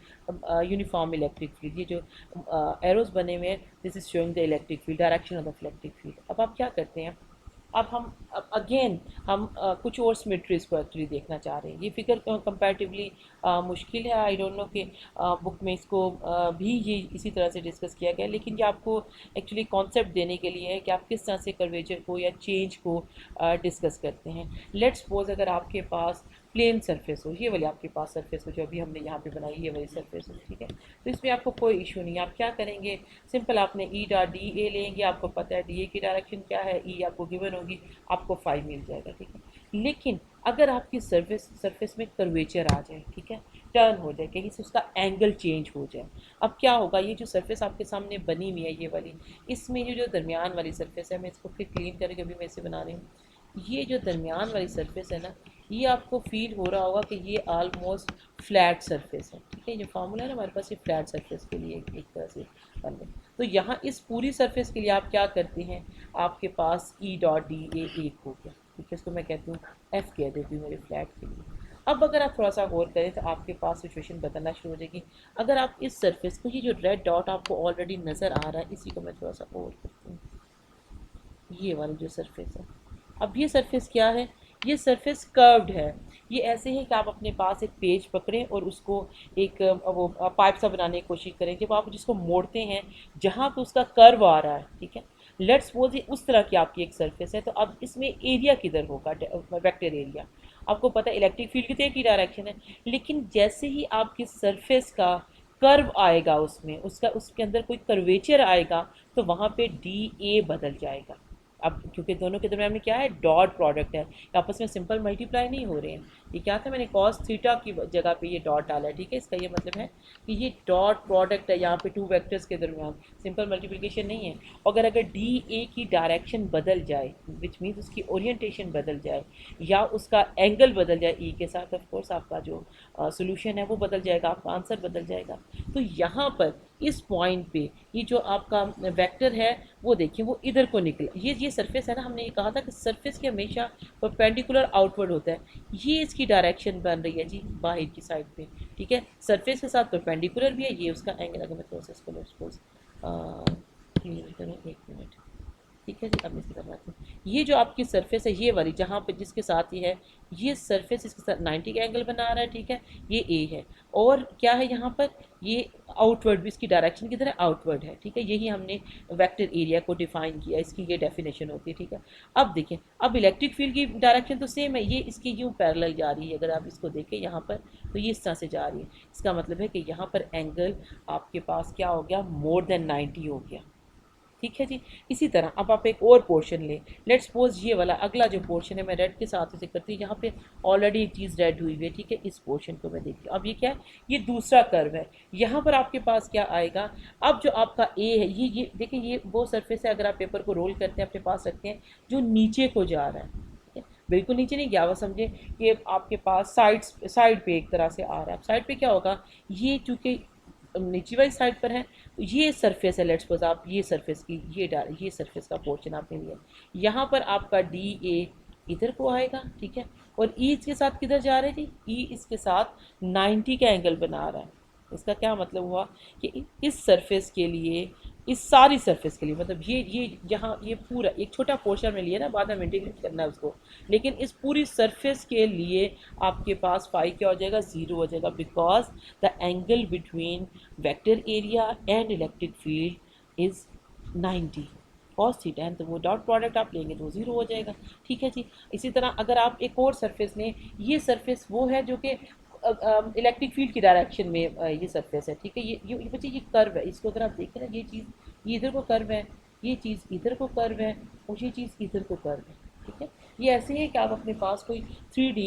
uniform electric field. ये जो एरोज बने हुए हैं, this is showing the electric field, direction of the electric field. अब आप क्या करते हैं, अब हम अगेन हम कुछ और सिमेट्रीज को एक्चुअली देखना चाह रहे हैं। ये फिगर कंपैरेटिवली मुश्किल है, आई डोंट नो कि बुक में इसको भी ये इसी तरह से डिस्कस किया गया है, लेकिन ये आपको एक्चुअली कॉन्सेप्ट देने के लिए है कि आप किस तरह से कर्वेचर को या चेंज को डिस्कस करते हैं। लेट्स सपोज अगर आपके पास प्लेन सरफेस हो, ये वाली आपके पास सरफेस हो जो अभी हमने यहाँ पे बनाई, ये वाली सरफेस हो, ठीक है, तो इसमें आपको कोई इशू नहीं है। आप क्या करेंगे, सिंपल आपने ई डॉट डी ए लेंगे, आपको पता है डी ए की डायरेक्शन क्या है, ई आपको गिवन होगी, आपको 5 मिल जाएगा। ठीक है, लेकिन अगर आपकी सरफेस में कर्वेचर आ जाए, ठीक है, टर्न हो जाए, कहीं से उसका एंगल चेंज हो जाए, अब क्या होगा, ये जो सरफेस आपके सामने बनी हुई है ये वाली, इसमें जो दरमियान वाली सरफेस है, मैं इसको फिर क्लीन करके अभी मैं इसे बना रही हूँ, ये जो दरमियान वाली सरफेस है ना, ये आपको फील हो रहा होगा कि ये ऑलमोस्ट फ्लैट सरफेस है। ठीक है, ये फार्मूला है ना हमारे पास, ये फ्लैट सरफेस के लिए एक तरह से बन गया। तो यहाँ इस पूरी सरफेस के लिए आप क्या करते हैं, आपके पास ई डॉट डी ए एक हो गया। ठीक है, इसको मैं कहती हूँ एफ कह देती हूँ मेरे फ्लैट के लिए। अब अगर आप थोड़ा सा गौर करें तो आपके पास सिचुएशन बदलना शुरू हो जाएगी। अगर आप इस सरफेस को, ये जो रेड डॉट आपको ऑलरेडी नज़र आ रहा है, इसी को मैं थोड़ा सा और करती हूँ, ये वाली जो सरफेस है, अब ये सरफेस क्या है, ये सरफेस कर्व्ड है। ये ऐसे है कि आप अपने पास एक पेज पकड़ें और उसको एक वो पाइप सा बनाने की कोशिश करें, जब आप जिसको मोड़ते हैं जहाँ पे उसका कर्व आ रहा है, ठीक है, लेट्स सपोज ये उस तरह की आपकी एक सरफेस है, तो अब इसमें एरिया किधर होगा, वेक्टर एरिया। आपको पता है इलेक्ट्रिक फील्ड की एक ही डायरेक्शन है, लेकिन जैसे ही आपकी सरफेस का कर्व आएगा, उसमें उसका उसके अंदर कोई कर्वेचर आएगा, तो वहाँ पे डी ए बदल जाएगा। अब क्योंकि दोनों के दरम्यान में क्या है, डॉट प्रोडक्ट है, आपस में सिंपल मल्टीप्लाई नहीं हो रहे हैं। ये क्या था, मैंने कॉस थीटा की जगह पे ये डॉट डाला है। ठीक है, इसका ये मतलब है कि ये डॉट प्रोडक्ट है यहाँ पे टू वेक्टर्स के दरमियान, सिंपल मल्टीप्लिकेशन नहीं है। अगर डी ए की डायरेक्शन बदल जाए, विच मीन्स उसकी ओरिएंटेशन बदल जाए या उसका एंगल बदल जाए ई के साथ, ऑफ कोर्स आपका जो सोल्यूशन है वो बदल जाएगा, आपका आंसर बदल जाएगा। तो यहाँ पर इस पॉइंट पे ये जो आपका वेक्टर है वो देखिए वो इधर को निकला, ये सरफेस है ना, हमने ये कहा था कि सरफेस के हमेशा परपेंडिकुलर आउटवर्ड होता है, ये इसकी डायरेक्शन बन रही है जी बाहर की साइड पे। ठीक है, सरफेस के साथ परपेंडिकुलर भी है, ये उसका एंगल। अगर मैं प्रोसेस को सपोज क्लियर करूँ, एक मिनट, ठीक है जी। अब इसके साथ आते हैं, ये जो आपकी सरफेस है ये वाली जहाँ पे जिसके साथ ये है, ये सरफेस इसके साथ 90 का एंगल बना रहा है, ठीक है, ये ए है। और क्या है यहाँ पर, ये आउटवर्ड भी, इसकी डायरेक्शन किधर है, आउटवर्ड है, ठीक है। यही हमने वेक्टर एरिया को डिफाइन किया, इसकी ये डेफिनेशन होती है, ठीक है। अब देखिए, अब इलेक्ट्रिक फील्ड की डायरेक्शन तो सेम है, ये इसकी यूँ पैरेलल जा रही है, अगर आप इसको देखें यहाँ पर तो ये इस तरह से जा रही है। इसका मतलब है कि यहाँ पर एंगल आपके पास क्या हो गया, मोर देन 90 हो गया, ठीक है जी। इसी तरह अब आप एक और पोर्शन लें, लेट्स सपोज ये वाला अगला जो पोर्शन है, मैं रेड के साथ इसे करती हूँ, यहाँ पे ऑलरेडी एक चीज़ रेड हुई हुई है, ठीक है। इस पोर्शन को मैं देखती हूँ, अब ये क्या है, ये दूसरा कर्व है। यहाँ पर आपके पास क्या आएगा, अब जो आपका ए है, ये देखिए, ये वो सरफेस है, अगर आप पेपर को रोल करते हैं अपने पास रखते हैं, जो नीचे को जा रहा है, ठीक है। बिल्कुल नीचे नहीं गया, वो समझे कि आपके पास साइड पे एक तरह से आ रहा है। अब साइड पे क्या होगा, ये चूँकि नीचे वाली साइड पर है, तो ये सरफेस है, लेट्स सपोज आप ये सरफेस की ये सरफेस का पोर्शन आपने लिया, यहाँ पर आपका डी ए इधर को आएगा, ठीक है। और ई इसके साथ किधर जा रहे थे, ई इसके साथ 90 का एंगल बना रहा है। इसका क्या मतलब हुआ कि इस सरफेस के लिए, इस सारी सरफेस के लिए, मतलब ये जहाँ ये पूरा एक छोटा पोर्शन में लिया ना, बाद में इंटीग्रेट करना है उसको, लेकिन इस पूरी सरफेस के लिए आपके पास फाई क्या हो जाएगा, 0 हो जाएगा, because the angle between vector area and electric field is 90 cos theta है, तो वो डॉट प्रोडक्ट आप लेंगे तो 0 हो जाएगा, ठीक है जी। इसी तरह अगर आप एक और सरफेस लें, ये सरफेस वो है जो कि इलेक्ट्रिक फील्ड की डायरेक्शन में ये सरफेस है, ठीक है। ये बच्चे ये कर्व है, इसको अगर आप देखें ना, ये चीज़ ये इधर को कर्व है, ये चीज़ इधर को कर्व है, और ये चीज़ इधर को कर्व है, ठीक है। ये ऐसे ही है कि आप अपने पास कोई 3D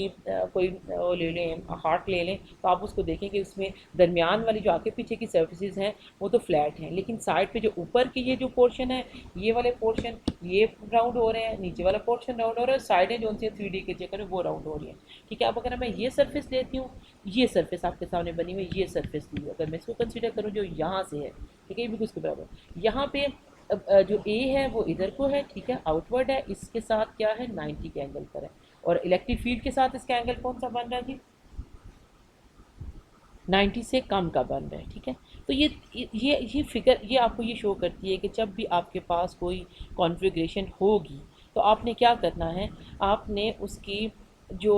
कोई वो ले लें, हार्ट ले लें, तो आप उसको देखें कि उसमें दरमियान वाली जो आगे पीछे की सर्फेसिस हैं वो तो फ्लैट हैं, लेकिन साइड पे जो ऊपर की ये जो पोर्शन है, ये वाले पोर्शन ये राउंड हो रहे हैं, नीचे वाला पोर्शन राउंड हो रहा है, साइडें जो उनसे 3D के चक्कर में वो राउंड हो रही हैं, ठीक है। अब अगर मैं ये सरफेस लेती हूँ, ये सरफेस आपके सामने बनी हुई, ये सरफेस ली, अगर मैं इसको कंसिडर करूँ जो यहाँ से है, ठीक है, ये भी उसके बराबर, यहाँ पे जो ए है वो इधर को है, ठीक है, आउटवर्ड है, इसके साथ क्या है, 90 के एंगल पर है, और इलेक्ट्रिक फील्ड के साथ इसका एंगल कौन सा बन रहा है जी, 90 से कम का बन रहा है, ठीक है। तो ये फिगर ये आपको ये शो करती है कि जब भी आपके पास कोई कॉन्फ़िगरेशन होगी तो आपने क्या करना है, आपने उसकी जो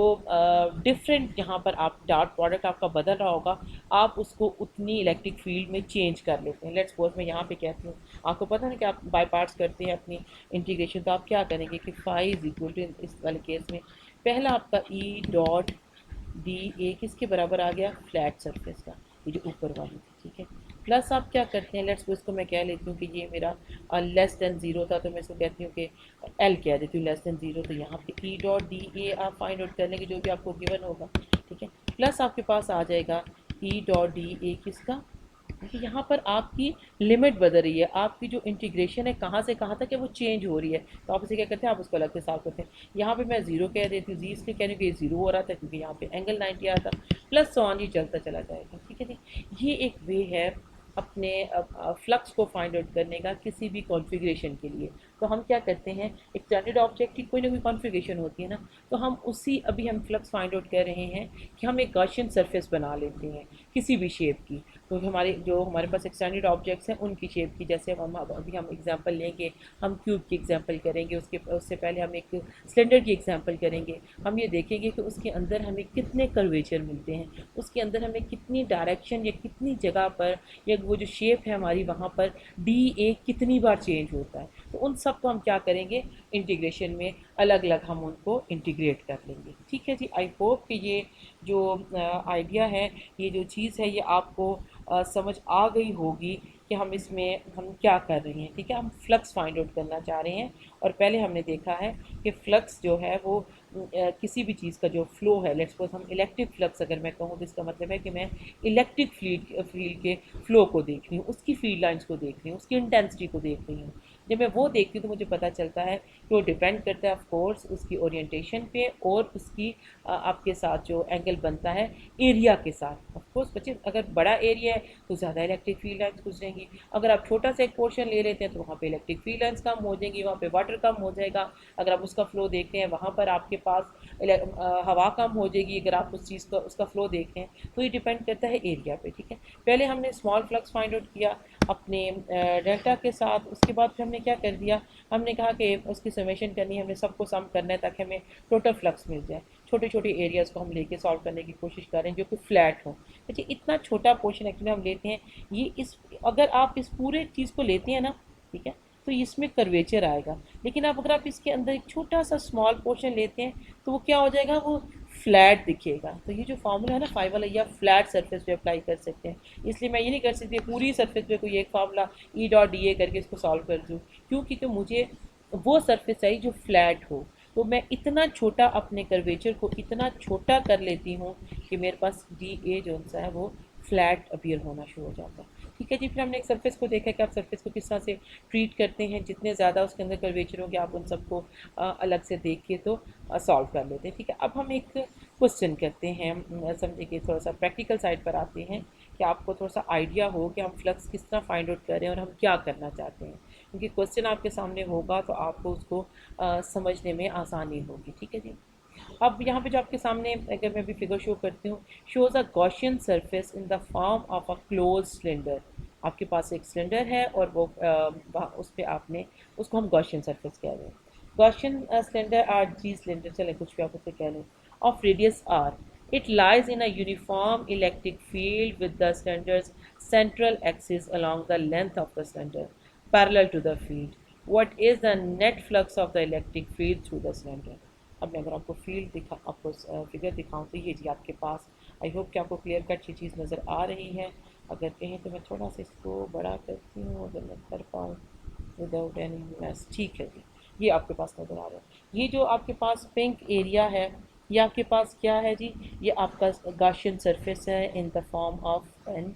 डिफरेंट यहाँ पर आप डॉट प्रोडक्ट आपका बदल रहा होगा, आप उसको उतनी इलेक्ट्रिक फील्ड में चेंज कर लेते हैं। लेट्स सपोज मैं यहाँ पे कहती हूँ, आपको पता है कि आप बाय पार्ट्स करते हैं अपनी इंटीग्रेशन, तो आप क्या करेंगे कि फाई इज इक्वल टू, इस वाले केस में पहला आपका ई डॉट डी ए किसके बराबर आ गया, फ्लैट सरफेस का, ये जो ऊपर वाली थी, ठीक है। प्लस आप क्या करते हैं, लेट्स इसको मैं कह लेती हूँ कि ये मेरा लेस देन 0 था, तो मैं इसको कहती हूँ कि एल कह देती हूँ, लेस देन 0, तो यहाँ पे ई डॉट डी ए आप फाइंड आउट कर लेंगे जो भी आपको गिवन होगा, ठीक है। प्लस आपके पास आ जाएगा ई डॉट डी ए किसका, क्योंकि यहाँ पर आपकी लिमिट बदल रही है, आपकी जो इंटीग्रेशन है कहाँ से कहाँ तक है वो चेंज हो रही है, तो आप इसे क्या करते हैं, आप उसको अलग से साफ करते हैं। यहाँ पे मैं 0 कह देती हूँ, जी इसलिए कह रही हूँ कि ये 0 हो रहा था क्योंकि यहाँ पे एंगल 90 आ रहा था, प्लस ऑन ये चलता चला जाएगा, ठीक है जी। ये एक वे है अपने फ्लक्स को फाइंड आउट करने का किसी भी कॉन्फ़िगरेशन के लिए। तो हम क्या करते हैं, एक स्टैंडर्ड ऑब्जेक्ट की कोई ना कोई कॉन्फ़िगरेशन होती है ना, तो हम उसी, अभी हम फ्लक्स फाइंड आउट कर रहे हैं कि हम एक गॉसियन सरफेस बना लेते हैं किसी भी शेप की, तो हमारे पास एक स्टैंडर्ड ऑब्जेक्ट्स हैं उनकी शेप की, जैसे हम अभी हम एग्जांपल लेंगे, हम क्यूब की एग्जांपल करेंगे, उससे पहले हम एक सिलेंडर की एग्जांपल करेंगे। हम ये देखेंगे कि उसके अंदर हमें कितने कर्वेचर मिलते हैं, उसके अंदर हमें कितनी डायरेक्शन या कितनी जगह पर, या वो जो शेप है हमारी वहाँ पर डी ए कितनी बार चेंज होता है, तो उन सब को हम क्या करेंगे, इंटीग्रेशन में अलग अलग हम उनको इंटीग्रेट कर लेंगे, ठीक है जी। आई होप कि ये जो आइडिया है, ये जो चीज़ है, ये आपको समझ आ गई होगी कि हम इसमें हम क्या कर रहे हैं, ठीक है। हम फ्लक्स फाइंड आउट करना चाह रहे हैं, और पहले हमने देखा है कि फ्लक्स जो है वो किसी भी चीज़ का जो फ्लो है, लेट्स सपोज हम इलेक्ट्रिक फ्लक्स अगर मैं कहूँ तो इसका मतलब है कि मैं इलेक्ट्रिक फील्ड के फ्लो को देख रही हूँ, उसकी फील्ड लाइंस को देख रही हूँ, उसकी इंटेंसिटी को देख रही हूँ। जब मैं वो देखती हूँ तो मुझे पता चलता है कि वो डिपेंड करता है ऑफ कोर्स उसकी ओरिएंटेशन पे, और उसकी आपके साथ जो एंगल बनता है एरिया के साथ। ऑफ कोर्स बच्चे, अगर बड़ा एरिया है तो ज़्यादा इलेक्ट्रिक फील्ड लाइन्स गुजरेंगी, अगर आप छोटा सा एक पोर्शन ले लेते हैं तो वहाँ पे इलेक्ट्रिक फील्ड लाइन्स कम हो जाएंगी, वहाँ पे वाटर कम हो जाएगा। अगर आप उसका फ्लो देखते हैं वहाँ पर आपके पास हवा कम हो जाएगी, अगर आप उस चीज़ का उसका फ्लो देखते हैं, तो ये डिपेंड करता है एरिया पे, ठीक है। पहले हमने स्मॉल फ्लक्स फाइंड आउट किया अपने डेल्टा के साथ, उसके बाद फिर हमने हमने क्या कर दिया, हमने कहा कि उसकी समेशन करनी है, हमने सबको सम करना है ताकि हमें टोटल फ्लक्स मिल जाए। छोटे छोटे एरियाज़ को हम लेके सॉल्व करने की कोशिश कर रहे हैं जो कि फ्लैट हो। अच्छा, इतना छोटा पोर्शन एक्चुअली हम लेते हैं, ये इस अगर आप इस पूरे चीज़ को लेते हैं ना, ठीक है, तो इसमें कर्वेचर आएगा। लेकिन आप अगर आप इसके अंदर एक छोटा सा स्मॉल पोर्शन लेते हैं तो वो क्या हो जाएगा, वो फ्लैट दिखेगा। तो ये जो फार्मूला है ना फाइव वाला, ये आप फ्लैट सरफेस पे अप्लाई कर सकते हैं। इसलिए मैं ये नहीं कर सकती पूरी सरफेस पे कोई एक फार्मूला ई डॉट डी ए करके इसको सॉल्व कर दूँ, क्यों? क्योंकि मुझे वो सरफेस चाहिए जो फ्लैट हो। तो मैं इतना छोटा अपने कर्वेचर को इतना छोटा कर लेती हूँ कि मेरे पास डी ए जो सा है वो फ्लैट अपीयर होना शुरू हो जाता है। ठीक है जी, फिर हमने एक सरफेस को देखा कि आप सरफेस को किस तरह से ट्रीट करते हैं, जितने ज़्यादा उसके अंदर कर्वेचर होंगे आप उन सबको अलग से देख के तो सॉल्व कर लेते हैं। ठीक है, अब हम एक क्वेश्चन करते हैं, समझे कि थोड़ा सा प्रैक्टिकल साइड पर आते हैं कि आपको थोड़ा सा आइडिया हो कि हम फ्लक्स किस तरह फाइंड आउट करें और हम क्या करना चाहते हैं। क्योंकि क्वेश्चन आपके सामने होगा तो आपको उसको समझने में आसानी होगी। ठीक है जी, अब यहाँ पे जो आपके सामने अगर मैं भी फिगर शो करती हूँ, shows a Gaussian surface in the form of a close cylinder. आपके पास एक सिलेंडर है और वो उस पर आपने उसको हम गॉसियन सरफेस कह रहे हैं। Gaussian cylinder or G cylinder, चले कुछ भी आप उसे कह लें, of radius R. It lies in a uniform electric field with the cylinder's central axis along the length of the cylinder, parallel to the field. What is the net flux of the electric field through the cylinder? अब मैं अगर आपको field दिखा आपको figure दिखाऊं तो ये जी आपके पास, आई होप कि आपको क्लियर कट ये चीज़ नज़र आ रही है। अगर कहें तो मैं थोड़ा सा इसको बड़ा करती हूँ अगर मैं कर पाऊँ विदाउट एनी मैस। ठीक है जी, ये आपके पास नज़र आ रहा है। ये जो आपके पास पिंक एरिया है ये आपके पास क्या है जी, ये आपका गाशियन सरफेस है in the form of an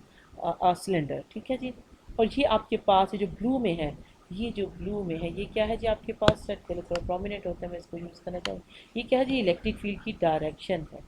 cylinder. ठीक है जी, और ये आपके पास जो ब्लू में है, ये जो ब्लू में है ये क्या है जी आपके पास, सेट पहले थोड़ा प्रोमिनेंट होता है मैं इसको यूज़ करना चाहूँ। ये क्या है जी, इलेक्ट्रिक फील्ड की डायरेक्शन है।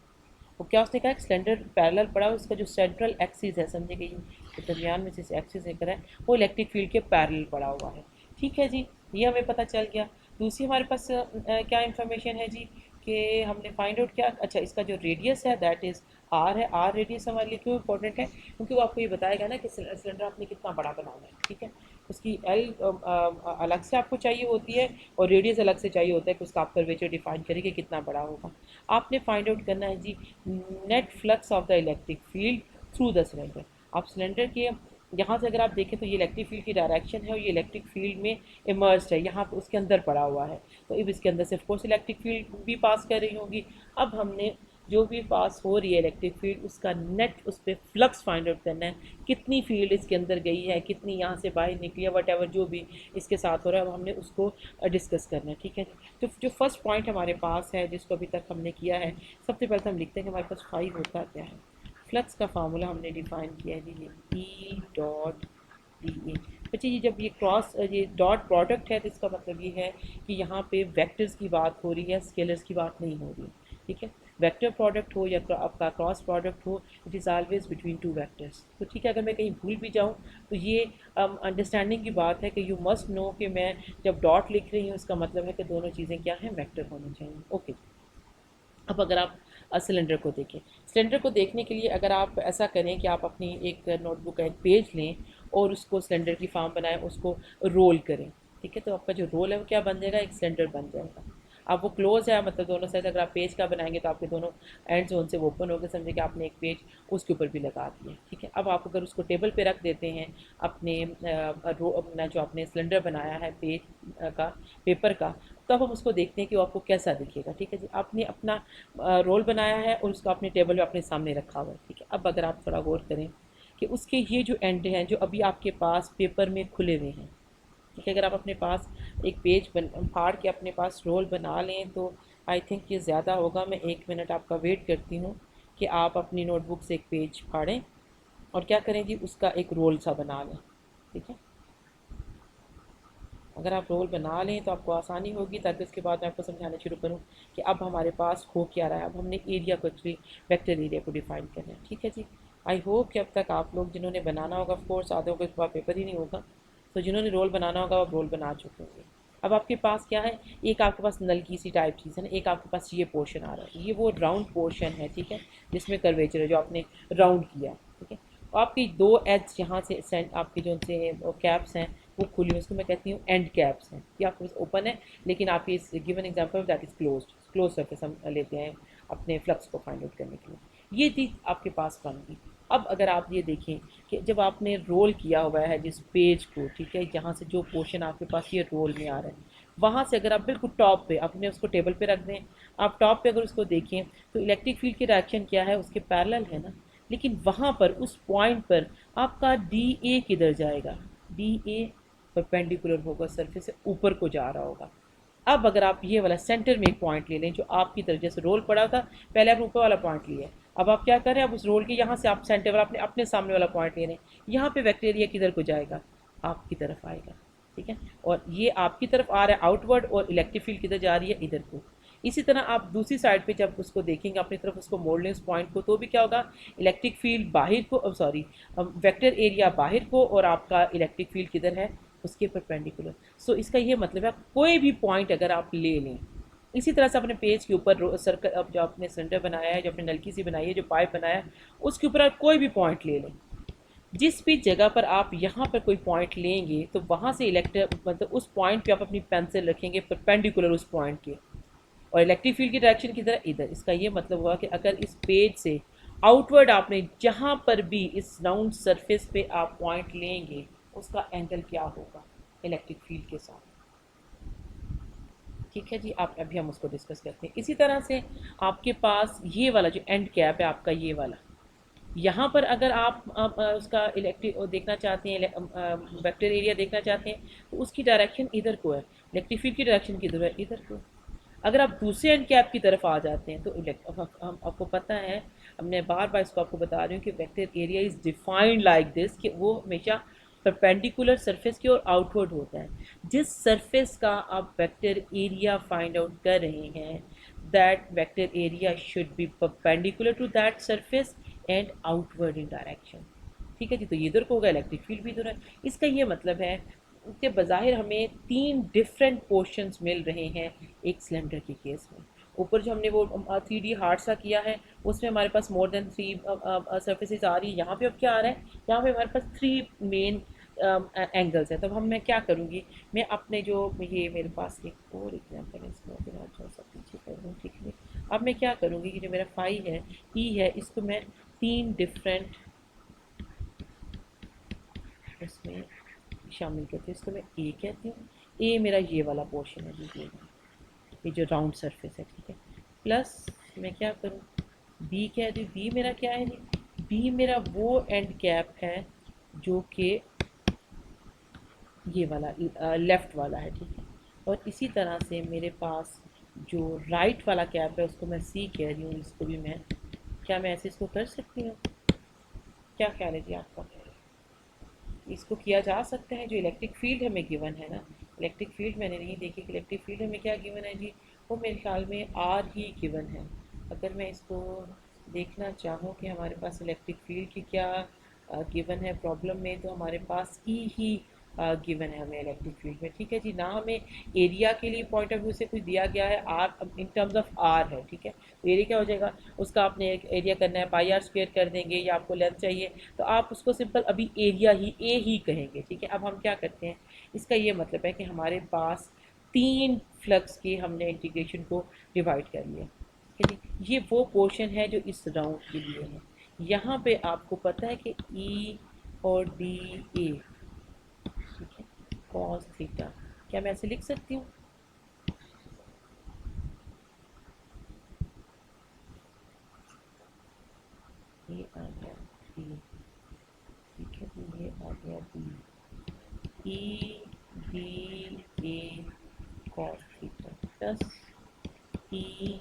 वो क्या उसने कहा सिलेंडर पैरेलल पड़ा है, उसका जो सेंट्रल एक्सिस है, समझे कि जो दरमियान में जिस एक्सिस लेकर है वो इलेक्ट्रिक फील्ड के पैरेलल पड़ा हुआ है। ठीक है जी, ये हमें पता चल गया। दूसरी हमारे पास क्या इंफॉर्मेशन है जी कि हमने फाइंड आउट किया, अच्छा इसका जो रेडियस है दैट इज़ आर है। आर रेडियस हमारे लिए क्यों इंपॉर्टेंट है, क्योंकि वो आपको ये बताएगा ना कि सिलेंडर आपने कितना बड़ा बनाना है। ठीक है, उसकी एल अलग से आपको चाहिए होती है और रेडियस अलग से चाहिए होता है कि उसका आप कर्वेचर डिफाइन करें कि कितना बड़ा होगा। आपने फाइंड आउट करना है जी net flux of the electric field through the cylinder. आप सिलेंडर के यहाँ से अगर आप देखें तो ये इलेक्ट्रिक फील्ड की डायरेक्शन है और ये इलेक्ट्रिक फील्ड में इमर्स्ड है, यहाँ पे उसके अंदर पड़ा हुआ है। तो अब इसके अंदर से ऑफकोर्स इलेक्ट्रिक फील्ड भी पास कर रही होगी। अब हमने जो भी पास हो रही है इलेक्ट्रिक फील्ड उसका नेट उस पर फ्लक्स फाइंड आउट करना है, कितनी फील्ड इसके अंदर गई है, कितनी यहाँ से बाहर निकली है, वट जो भी इसके साथ हो रहा है अब हमने उसको डिस्कस करना है। ठीक है, तो जो फर्स्ट पॉइंट हमारे पास है जिसको अभी तक हमने किया है, सबसे पहले तो हम लिखते हैं कि हमारे पास फाइव होता क्या है। फ्लक्स का फार्मूला हमने डिफाइन किया है जी, ई डॉट डी ए। बच्चे ये जब ये डॉट प्रोडक्ट है तो इसका मतलब ये है कि यहाँ पे वेक्टर्स की बात हो रही है, स्केलर्स की बात नहीं हो रही। ठीक है, वेक्टर प्रोडक्ट हो या आपका क्रॉस प्रोडक्ट हो, it is always between two vectors. तो ठीक है, अगर मैं कहीं भूल भी जाऊँ तो ये अंडरस्टैंडिंग की बात है कि यू मस्ट नो कि मैं जब डॉट लिख रही हूँ इसका मतलब है कि दोनों चीज़ें क्या हैं, वेक्टर होनी चाहिए। ओके, अब अगर आप सिलेंडर को देखें, सिलेंडर को देखने के लिए अगर आप ऐसा करें कि आप अपनी एक नोटबुक का एक पेज लें और उसको सिलेंडर की फॉर्म बनाएं, उसको रोल करें। ठीक है, तो आपका जो रोल है वो क्या बन जाएगा, एक सिलेंडर बन जाएगा। अब वो क्लोज है मतलब दोनों साइड अगर आप पेज का बनाएंगे तो आपके दोनों एंड जोन से वो ओपन हो गए, समझे कि आपने एक पेज उसके ऊपर भी लगा दिया। ठीक है, अब आप अगर उसको टेबल पे रख देते हैं अपने अपना जो आपने सिलेंडर बनाया है पेज का पेपर का, तो अब हम उसको देखते हैं कि वो आपको कैसा दिखेगा। ठीक है जी, आपने अपना रोल बनाया है और उसको अपने टेबल पे अपने सामने रखा हुआ है। ठीक है, अब अगर आप थोड़ा गौर करें कि उसके ये जो एंड हैं जो अभी आपके पास पेपर में खुले हुए हैं। ठीक है, अगर आप अपने पास एक पेज फाड़ के अपने पास रोल बना लें तो आई थिंक ये ज़्यादा होगा। मैं 1 मिनट आपका वेट करती हूँ कि आप अपनी नोटबुक से एक पेज फाड़ें और क्या करें जी उसका एक रोल सा बना लें। ठीक है, अगर आप रोल बना लें तो आपको आसानी होगी, ताकि उसके बाद मैं आपको समझाना शुरू करूँ कि अब हमारे पास हो क्या रहा है। अब हमने एरिया को एक्चुअली वेक्टर एरिया को डिफाइन करना है। ठीक है जी, आई होप कि अब तक आप लोग जिन्होंने बनाना होगा, ऑफ कोर्स आधों को इस बार पेपर ही नहीं होगा, तो जिन्होंने रोल बनाना होगा वो रोल बना चुके होंगे। अब आपके पास क्या है, एक आपके पास नलकी सी टाइप चीज़ है ना, एक आपके पास ये पोर्शन आ रहा है, ये वो राउंड पोर्शन है। ठीक है, जिसमें कर्वेचर है जो आपने राउंड किया। ठीक है, और आपकी दो एज यहाँ से आपके जो से कैप्स हैं वो खुली, उसको मैं कहती हूँ एंड कैप्स हैं। ये आपके पास ओपन है, लेकिन आप ये given example that is close surface हम लेते हैं अपने फ्लक्स को फाइंड आउट करने के लिए। ये चीज़ आपके पास बन गई। अब अगर आप ये देखें कि जब आपने रोल किया हुआ है जिस पेज को, ठीक है, जहाँ से जो पोर्शन आपके पास ये रोल में आ रहा है, वहाँ से अगर आप बिल्कुल टॉप पे अपने उसको टेबल पे रख दें, आप टॉप पे अगर उसको देखें तो इलेक्ट्रिक फील्ड की डायरेक्शन क्या है, उसके पैरेलल है ना। लेकिन वहाँ पर उस पॉइंट पर आपका डी ए किधर जाएगा, डी ए परपेंडिकुलर होगा, सरफेस से ऊपर को जा रहा होगा। अब अगर आप ये वाला सेंटर में एक पॉइंट ले लें जो आपकी तरफ, जैसे रोल पड़ा था, पहले आपने ऊपर वाला पॉइंट लिया, अब आप क्या कर रहे हैं, अब उस रोल के यहाँ से आप सेंटर वाला अपने सामने वाला पॉइंट ले रहे हैं, यहाँ पे वेक्टर एरिया किधर को जाएगा, आपकी तरफ आएगा, ठीक है। और ये आपकी तरफ आ रहा है आउटवर्ड, और इलेक्ट्रिक फील्ड किधर जा रही है, इधर को। इसी तरह आप दूसरी साइड पे जब उसको देखेंगे अपनी तरफ, उसको मोड़ लें उस पॉइंट को, तो भी क्या होगा, इलेक्ट्रिक फील्ड बाहर को, सॉरी, वेक्टर एरिया बाहर को, और आपका इलेक्ट्रिक फील्ड किधर है, उसके परपेंडिकुलर। सो इसका ये मतलब है कोई भी पॉइंट अगर आप ले लें, इसी तरह से अपने पेज के ऊपर सर्कल, अब जो आपने सिलेंडर बनाया है, जो आपने नलकी सी बनाई है, जो पाइप बनाया है, उसके ऊपर आप कोई भी पॉइंट ले लें, जिस भी जगह पर आप यहाँ पर कोई पॉइंट लेंगे तो वहाँ से मतलब उस पॉइंट पे आप अपनी पेंसिल रखेंगे परपेंडिकुलर उस पॉइंट के, और इलेक्ट्रिक फील्ड की डायरेक्शन की तरह इधर। इसका ये मतलब हुआ कि अगर इस पेज से आउटवर्ड आपने जहाँ पर भी इस राउंड सरफेस पे आप पॉइंट लेंगे, उसका एंगल क्या होगा इलेक्ट्रिक फील्ड के साथ, ठीक है जी। आप अभी हम उसको डिस्कस करते हैं। इसी तरह से आपके पास ये वाला जो एंड कैप है आपका, ये वाला, यहाँ पर अगर आप उसका इलेक्ट्रिक देखना चाहते हैं, वेक्टर एरिया देखना चाहते हैं, तो उसकी डायरेक्शन इधर को है, इलेक्ट्रिक फील्ड की डायरेक्शन किधर है, इधर को। अगर आप दूसरे एंड कैप की तरफ आ जाते हैं तो हम आपको पता है, हमने बार बार इसको आपको बता रही हूँ कि vector area is defined like this, कि वो हमेशा परपेंडिकुलर सरफेस की ओर आउटवर्ड होता है। जिस सरफेस का आप वेक्टर एरिया फाइंड आउट कर रहे हैं, that vector area should be perpendicular to that surface and outward in direction, ठीक है जी। तो ये इधर को होगा, इलेक्ट्रिक फील्ड भी इधर है। इसका ये मतलब है कि बज़ाहिर हमें तीन डिफरेंट पोर्शंस मिल रहे हैं एक सिलेंडर के केस में। ऊपर जो हमने वो 3D हार्ट सा किया है, उसमें हमारे पास मोर देन 3 सर्फेसिस आ रही है। यहाँ पे अब क्या आ रहा है, यहाँ पे हमारे पास 3 मेन एंगल्स हैं। तब मैं क्या करूँगी, मैं अपने जो ये मेरे पास एक और एग्जाम्पल है, इसमें थोड़ा सा पीछे कर दूँ, ठीक है। अब मैं क्या करूँगी कि जो मेरा फाई है, ई है, इसको मैं 3 डिफरेंट इसमें शामिल करती हूँ। इसको मैं ए कहती हूँ। ए मेरा ये वाला पोर्शन है जी, ये जो राउंड सरफेस है, ठीक है। प्लस मैं क्या करूँ, बी कह दूँ। बी मेरा क्या है जी, बी मेरा वो एंड कैप है जो कि ये वाला लेफ़्ट वाला है, ठीक है। और इसी तरह से मेरे पास जो राइट वाला कैप है उसको मैं सी कह रही हूँ। इसको भी मैं, क्या मैं ऐसे इसको कर सकती हूँ, क्या ख्याल है जी आपका, इसको किया जा सकता है। जो इलेक्ट्रिक फील्ड हमें गिवन है ना, इलेक्ट्रिक फील्ड मैंने नहीं देखी कि इलेक्ट्रिक फील्ड हमें क्या गिवन है जी, वो मेरे ख्याल में आर ही गिवन है। अगर मैं इसको देखना चाहूँ कि हमारे पास इलेक्ट्रिक फील्ड की क्या गिवन है प्रॉब्लम में, तो हमारे पास ई ही गिवन है हमें इलेक्ट्रिक फील्ड में, ठीक है जी। ना हमें एरिया के लिए पॉइंट ऑफ व्यू से कुछ दिया गया है, R in terms of R है, ठीक है। तो एरिया क्या हो जाएगा, उसका आपने एक एरिया करना है, पाई आर स्क्वायर कर देंगे, या आपको लेंथ चाहिए तो आप उसको सिंपल अभी एरिया ही ए ही कहेंगे, ठीक है। अब हम क्या करते हैं, इसका ये मतलब है कि हमारे पास 3 फ्लक्स के हमने इंटीग्रेशन को डिवाइड कर लिया, ठीक है जी। ये वो पोर्शन है जो इस राउंड के लिए है। यहाँ पे आपको पता है कि ई और डी ए, ठीक है, कॉस थीटा, क्या मैं ऐसे लिख सकती हूँ, ये आ गया बी, ठीक है जी, ये आ गया B, E D A cos theta plus E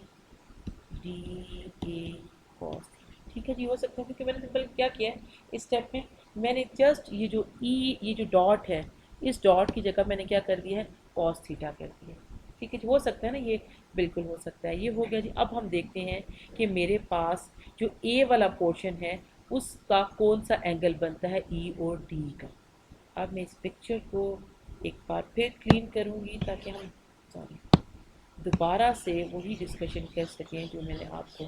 D A cos, ठीक है जी। हो सकता है क्योंकि मैंने सिंपल क्या किया है इस स्टेप में, मैंने जस्ट ये जो ई, ये जो डॉट है, इस डॉट की जगह मैंने क्या कर दिया है, कॉस थीटा कर दिया, ठीक है। हो सकता है ना, ये बिल्कुल हो सकता है। ये हो गया जी। अब हम देखते हैं कि मेरे पास जो ए वाला पोर्शन है उसका कौन सा एंगल बनता है ई और डी का। अब मैं इस पिक्चर को एक बार फिर क्लीन करूँगी ताकि हम सॉरी दोबारा से वही डिस्कशन कर सकें जो मैंने आपको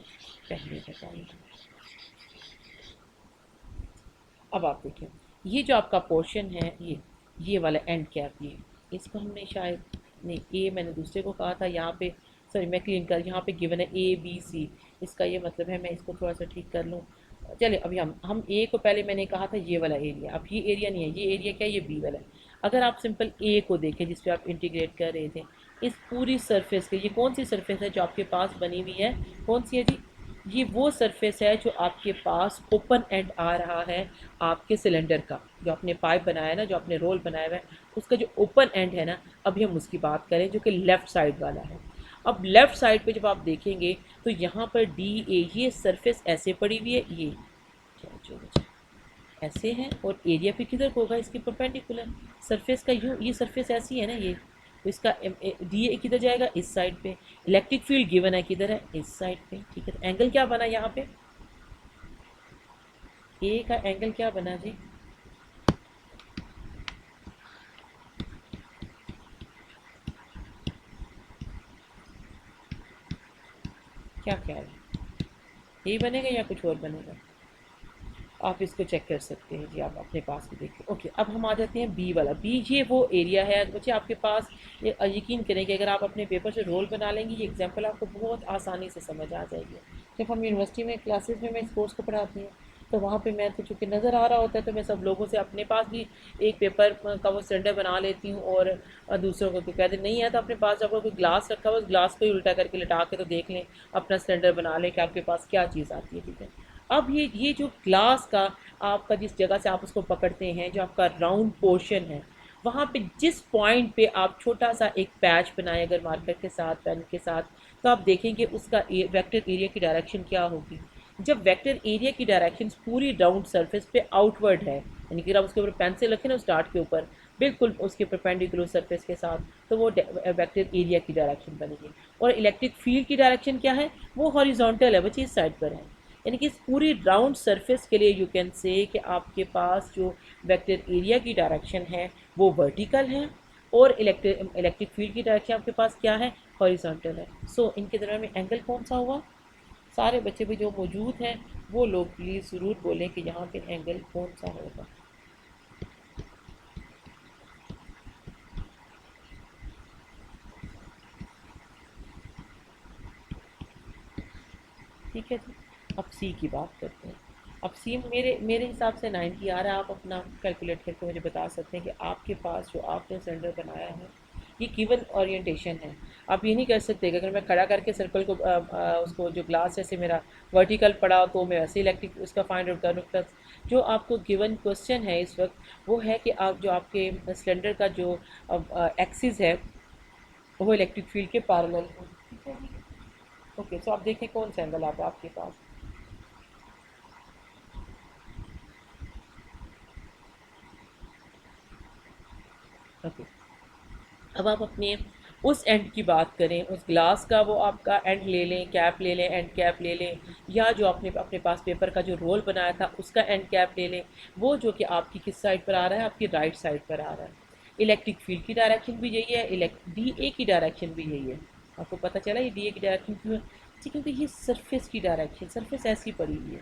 पहले बताई। अब आप देखें, ये जो आपका पोर्शन है, ये वाला एंड कैप, ये इसको हमने शायद, नहीं ए मैंने दूसरे को कहा था, यहाँ पे सॉरी मैं क्लीन कर, यहाँ पे गिवन है ए बी सी, इसका ये मतलब है, मैं इसको थोड़ा सा ठीक कर लूँ। चलिए अभी हम ए को पहले मैंने कहा था ये वाला एरिया, अब ये एरिया नहीं है, ये एरिया क्या है, ये बी वाला है। अगर आप सिंपल ए को देखें जिस पे आप इंटीग्रेट कर रहे थे, इस पूरी सरफेस के, ये कौन सी सरफेस है जो आपके पास बनी हुई है, कौन सी है जी, ये वो सरफेस है जो आपके पास ओपन एंड आ रहा है आपके सिलेंडर का, जो आपने पाइप बनाया है ना, जो आपने रोल बनाया हुआ है, उसका जो ओपन एंड है ना, अभी हम उसकी बात करें जो कि लेफ़्ट साइड वाला है। अब लेफ़्ट साइड पे जब आप देखेंगे तो यहाँ पर डी ए, ये सरफेस ऐसे पड़ी हुई है, ये जो ऐसे है, और एरिया पे किधर होगा, इसके परपेंडिकुलर सरफेस का, यूँ ये सरफेस ऐसी है ना ये, तो इसका डी ए किधर जाएगा, इस साइड पे। इलेक्ट्रिक फील्ड गिवन है किधर है, इस साइड पे, ठीक है। तो एंगल क्या बना यहाँ पे, ए का एंगल क्या बना जी, क्या ख्याल है, यही बनेगा या कुछ और बनेगा, आप इसको चेक कर सकते हैं जी, आप अपने पास भी देखिए। ओके, अब हम आ जाते हैं बी वाला। बी ये वो एरिया है बच्चे आपके पास, ये यकीन करें कि अगर आप अपने पेपर से रोल बना लेंगे, ये एग्जांपल आपको बहुत आसानी से समझ आ जाएगी। जब हम यूनिवर्सिटी में क्लासेस में मैं इस कोर्स को पढ़ाती हूँ, तो वहाँ पे मैं तो चूँकि नज़र आ रहा होता है, तो मैं सब लोगों से अपने पास भी एक पेपर का वो सिलेंडर बना लेती हूँ, और दूसरों को कहते नहीं है तो अपने पास जब कोई ग्लास रखा हुआ, उस ग्लास को ही उल्टा करके लटा के तो देख लें, अपना सिलेंडर बना लें कि आपके पास क्या चीज़ आती है, ठीक है। अब ये जो ग्लास का आपका, जिस जगह से आप उसको पकड़ते हैं, जो आपका राउंड पोर्शन है, वहाँ पे जिस पॉइंट पे आप छोटा सा एक पैच बनाए अगर मार्कर के साथ, पेन के साथ, तो आप देखेंगे उसका वेक्टर एरिया की डायरेक्शन क्या होगी। जब वेक्टर एरिया की डायरेक्शन पूरी राउंड सरफेस पे आउटवर्ड है, यानी कि आप उसके ऊपर पेंसिल रखें ना उस डार्ट के ऊपर, बिल्कुल उसके परपेंडिकुलर सरफेस के साथ, तो वो वेक्टर एरिया की डायरेक्शन बनेगी। और इलेक्ट्रिक फील्ड की डायरेक्शन क्या है, वो हॉरिजॉन्टल है, बच्चे इस साइड पर है। यानी कि इस पूरी राउंड सरफेस के लिए यू कैन से कि आपके पास जो वेक्टर एरिया की डायरेक्शन है वो वर्टिकल है, और इलेक्ट्रिक फील्ड की डायरेक्शन आपके पास क्या है, हॉरिजॉन्टल है। सो इनके दरम्यान में एंगल कौन सा हुआ, सारे बच्चे भी जो मौजूद हैं वो लोग प्लीज़ ज़रूर बोलें कि यहाँ पे एंगल कौन सा होगा। ठीक है जी, अब सी की बात करते हैं। अब सी मेरे मेरे हिसाब से 90 आ रहा है, आप अपना कैलकुलेट करके मुझे बता सकते हैं कि आपके पास जो आपने सिलेंडर बनाया है ये गिवन ओरिएंटेशन है। आप ये नहीं कर सकते कि अगर मैं खड़ा करके सर्कल को उसको जो ग्लास जैसे मेरा वर्टिकल पड़ा तो मैं वैसे इलेक्ट्रिक उसका फाइंड आउट करूँ। प्लस जो आपको गिवन क्वेश्चन है इस वक्त वो है कि आप जो आपके सिलेंडर का जो एक्सिस है वो इलेक्ट्रिक फील्ड के पैरेलल हो, ठीक है। ओके, तो आप देखें कौन सा एंगल आता है आपके पास। ओके, अब आप अपने उस एंड की बात करें, उस ग्लास का वो आपका एंड ले लें, कैप ले लें, एंड कैप ले लें, या जो आपने अपने पास पेपर का जो रोल बनाया था उसका एंड कैप ले लें, वो जो कि आपकी किस साइड पर आ रहा है, आपकी राइट साइड पर आ रहा है। इलेक्ट्रिक फील्ड की डायरेक्शन भी यही है, डी ए की डायरेक्शन भी यही है। आपको पता चला ये डी ए की डायरेक्शन क्यों है जी, क्योंकि ये सरफेस की डायरेक्शन, सरफेस ऐसी पड़ी हुई है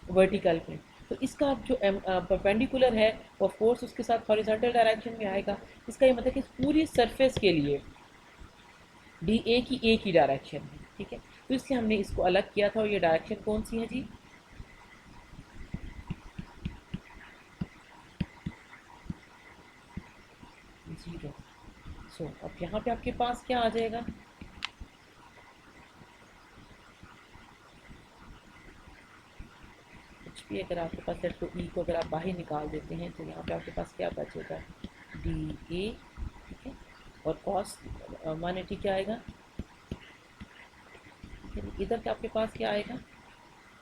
वर्टिकल पे, तो इसका जो परपेंडिकुलर है ऑफ कोर्स उसके साथ हॉरिजॉन्टल डायरेक्शन में आएगा। इसका ये मतलब कि इस पूरी सरफेस के लिए डी ए की डायरेक्शन है, ठीक है। तो इसलिए हमने इसको अलग किया था, और ये डायरेक्शन कौन सी है जी, जीरो। सो अब यहाँ पे आपके पास क्या आ जाएगा, कुछ भी अगर आपके पास लेट को ई को अगर आप बाहर निकाल देते हैं तो यहाँ पे आपके पास क्या बचेगा, डी ए, ठीक है। और कॉस 180 क्या आएगा, इधर के आपके पास क्या आएगा,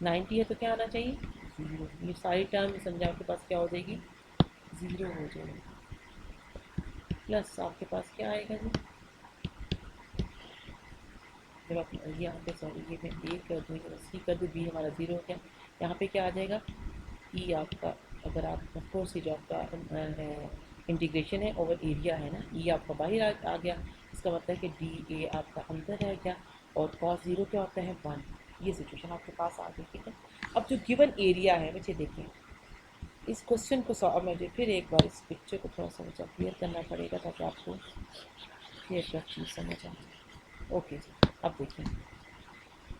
90 है तो क्या आना चाहिए, ज़ीरो। ये सारी टर्म समझा आपके पास क्या हो जाएगी, ज़ीरो हो जाएगी। प्लस आपके पास क्या आएगा जी, जब आप यहाँ पे सॉरी ये मैं ए कर दूँ, सी कर दूँ, बी हमारा ज़ीरो हो गया, यहाँ पे क्या आ जाएगा, ई आपका, अगर आप ऑफकोर्स ये जो आपका इंटीग्रेशन है ओवर एरिया है ना, ई आपका बाहर आ गया, इसका मतलब है कि डी ए आपका अंदर रह गया, और कॉस ज़ीरो क्या होता है, 1। ये सिचुएशन आपके पास आ गई, ठीक है। अब जो गिवन एरिया है बच्चे देखें, इस क्वेश्चन को मुझे फिर एक बार इस पिक्चर को थोड़ा सा मुझे क्लियर करना पड़ेगा ताकि आपको क्लियर कट चीज़ समझ आए। ओके जी, अब देखिए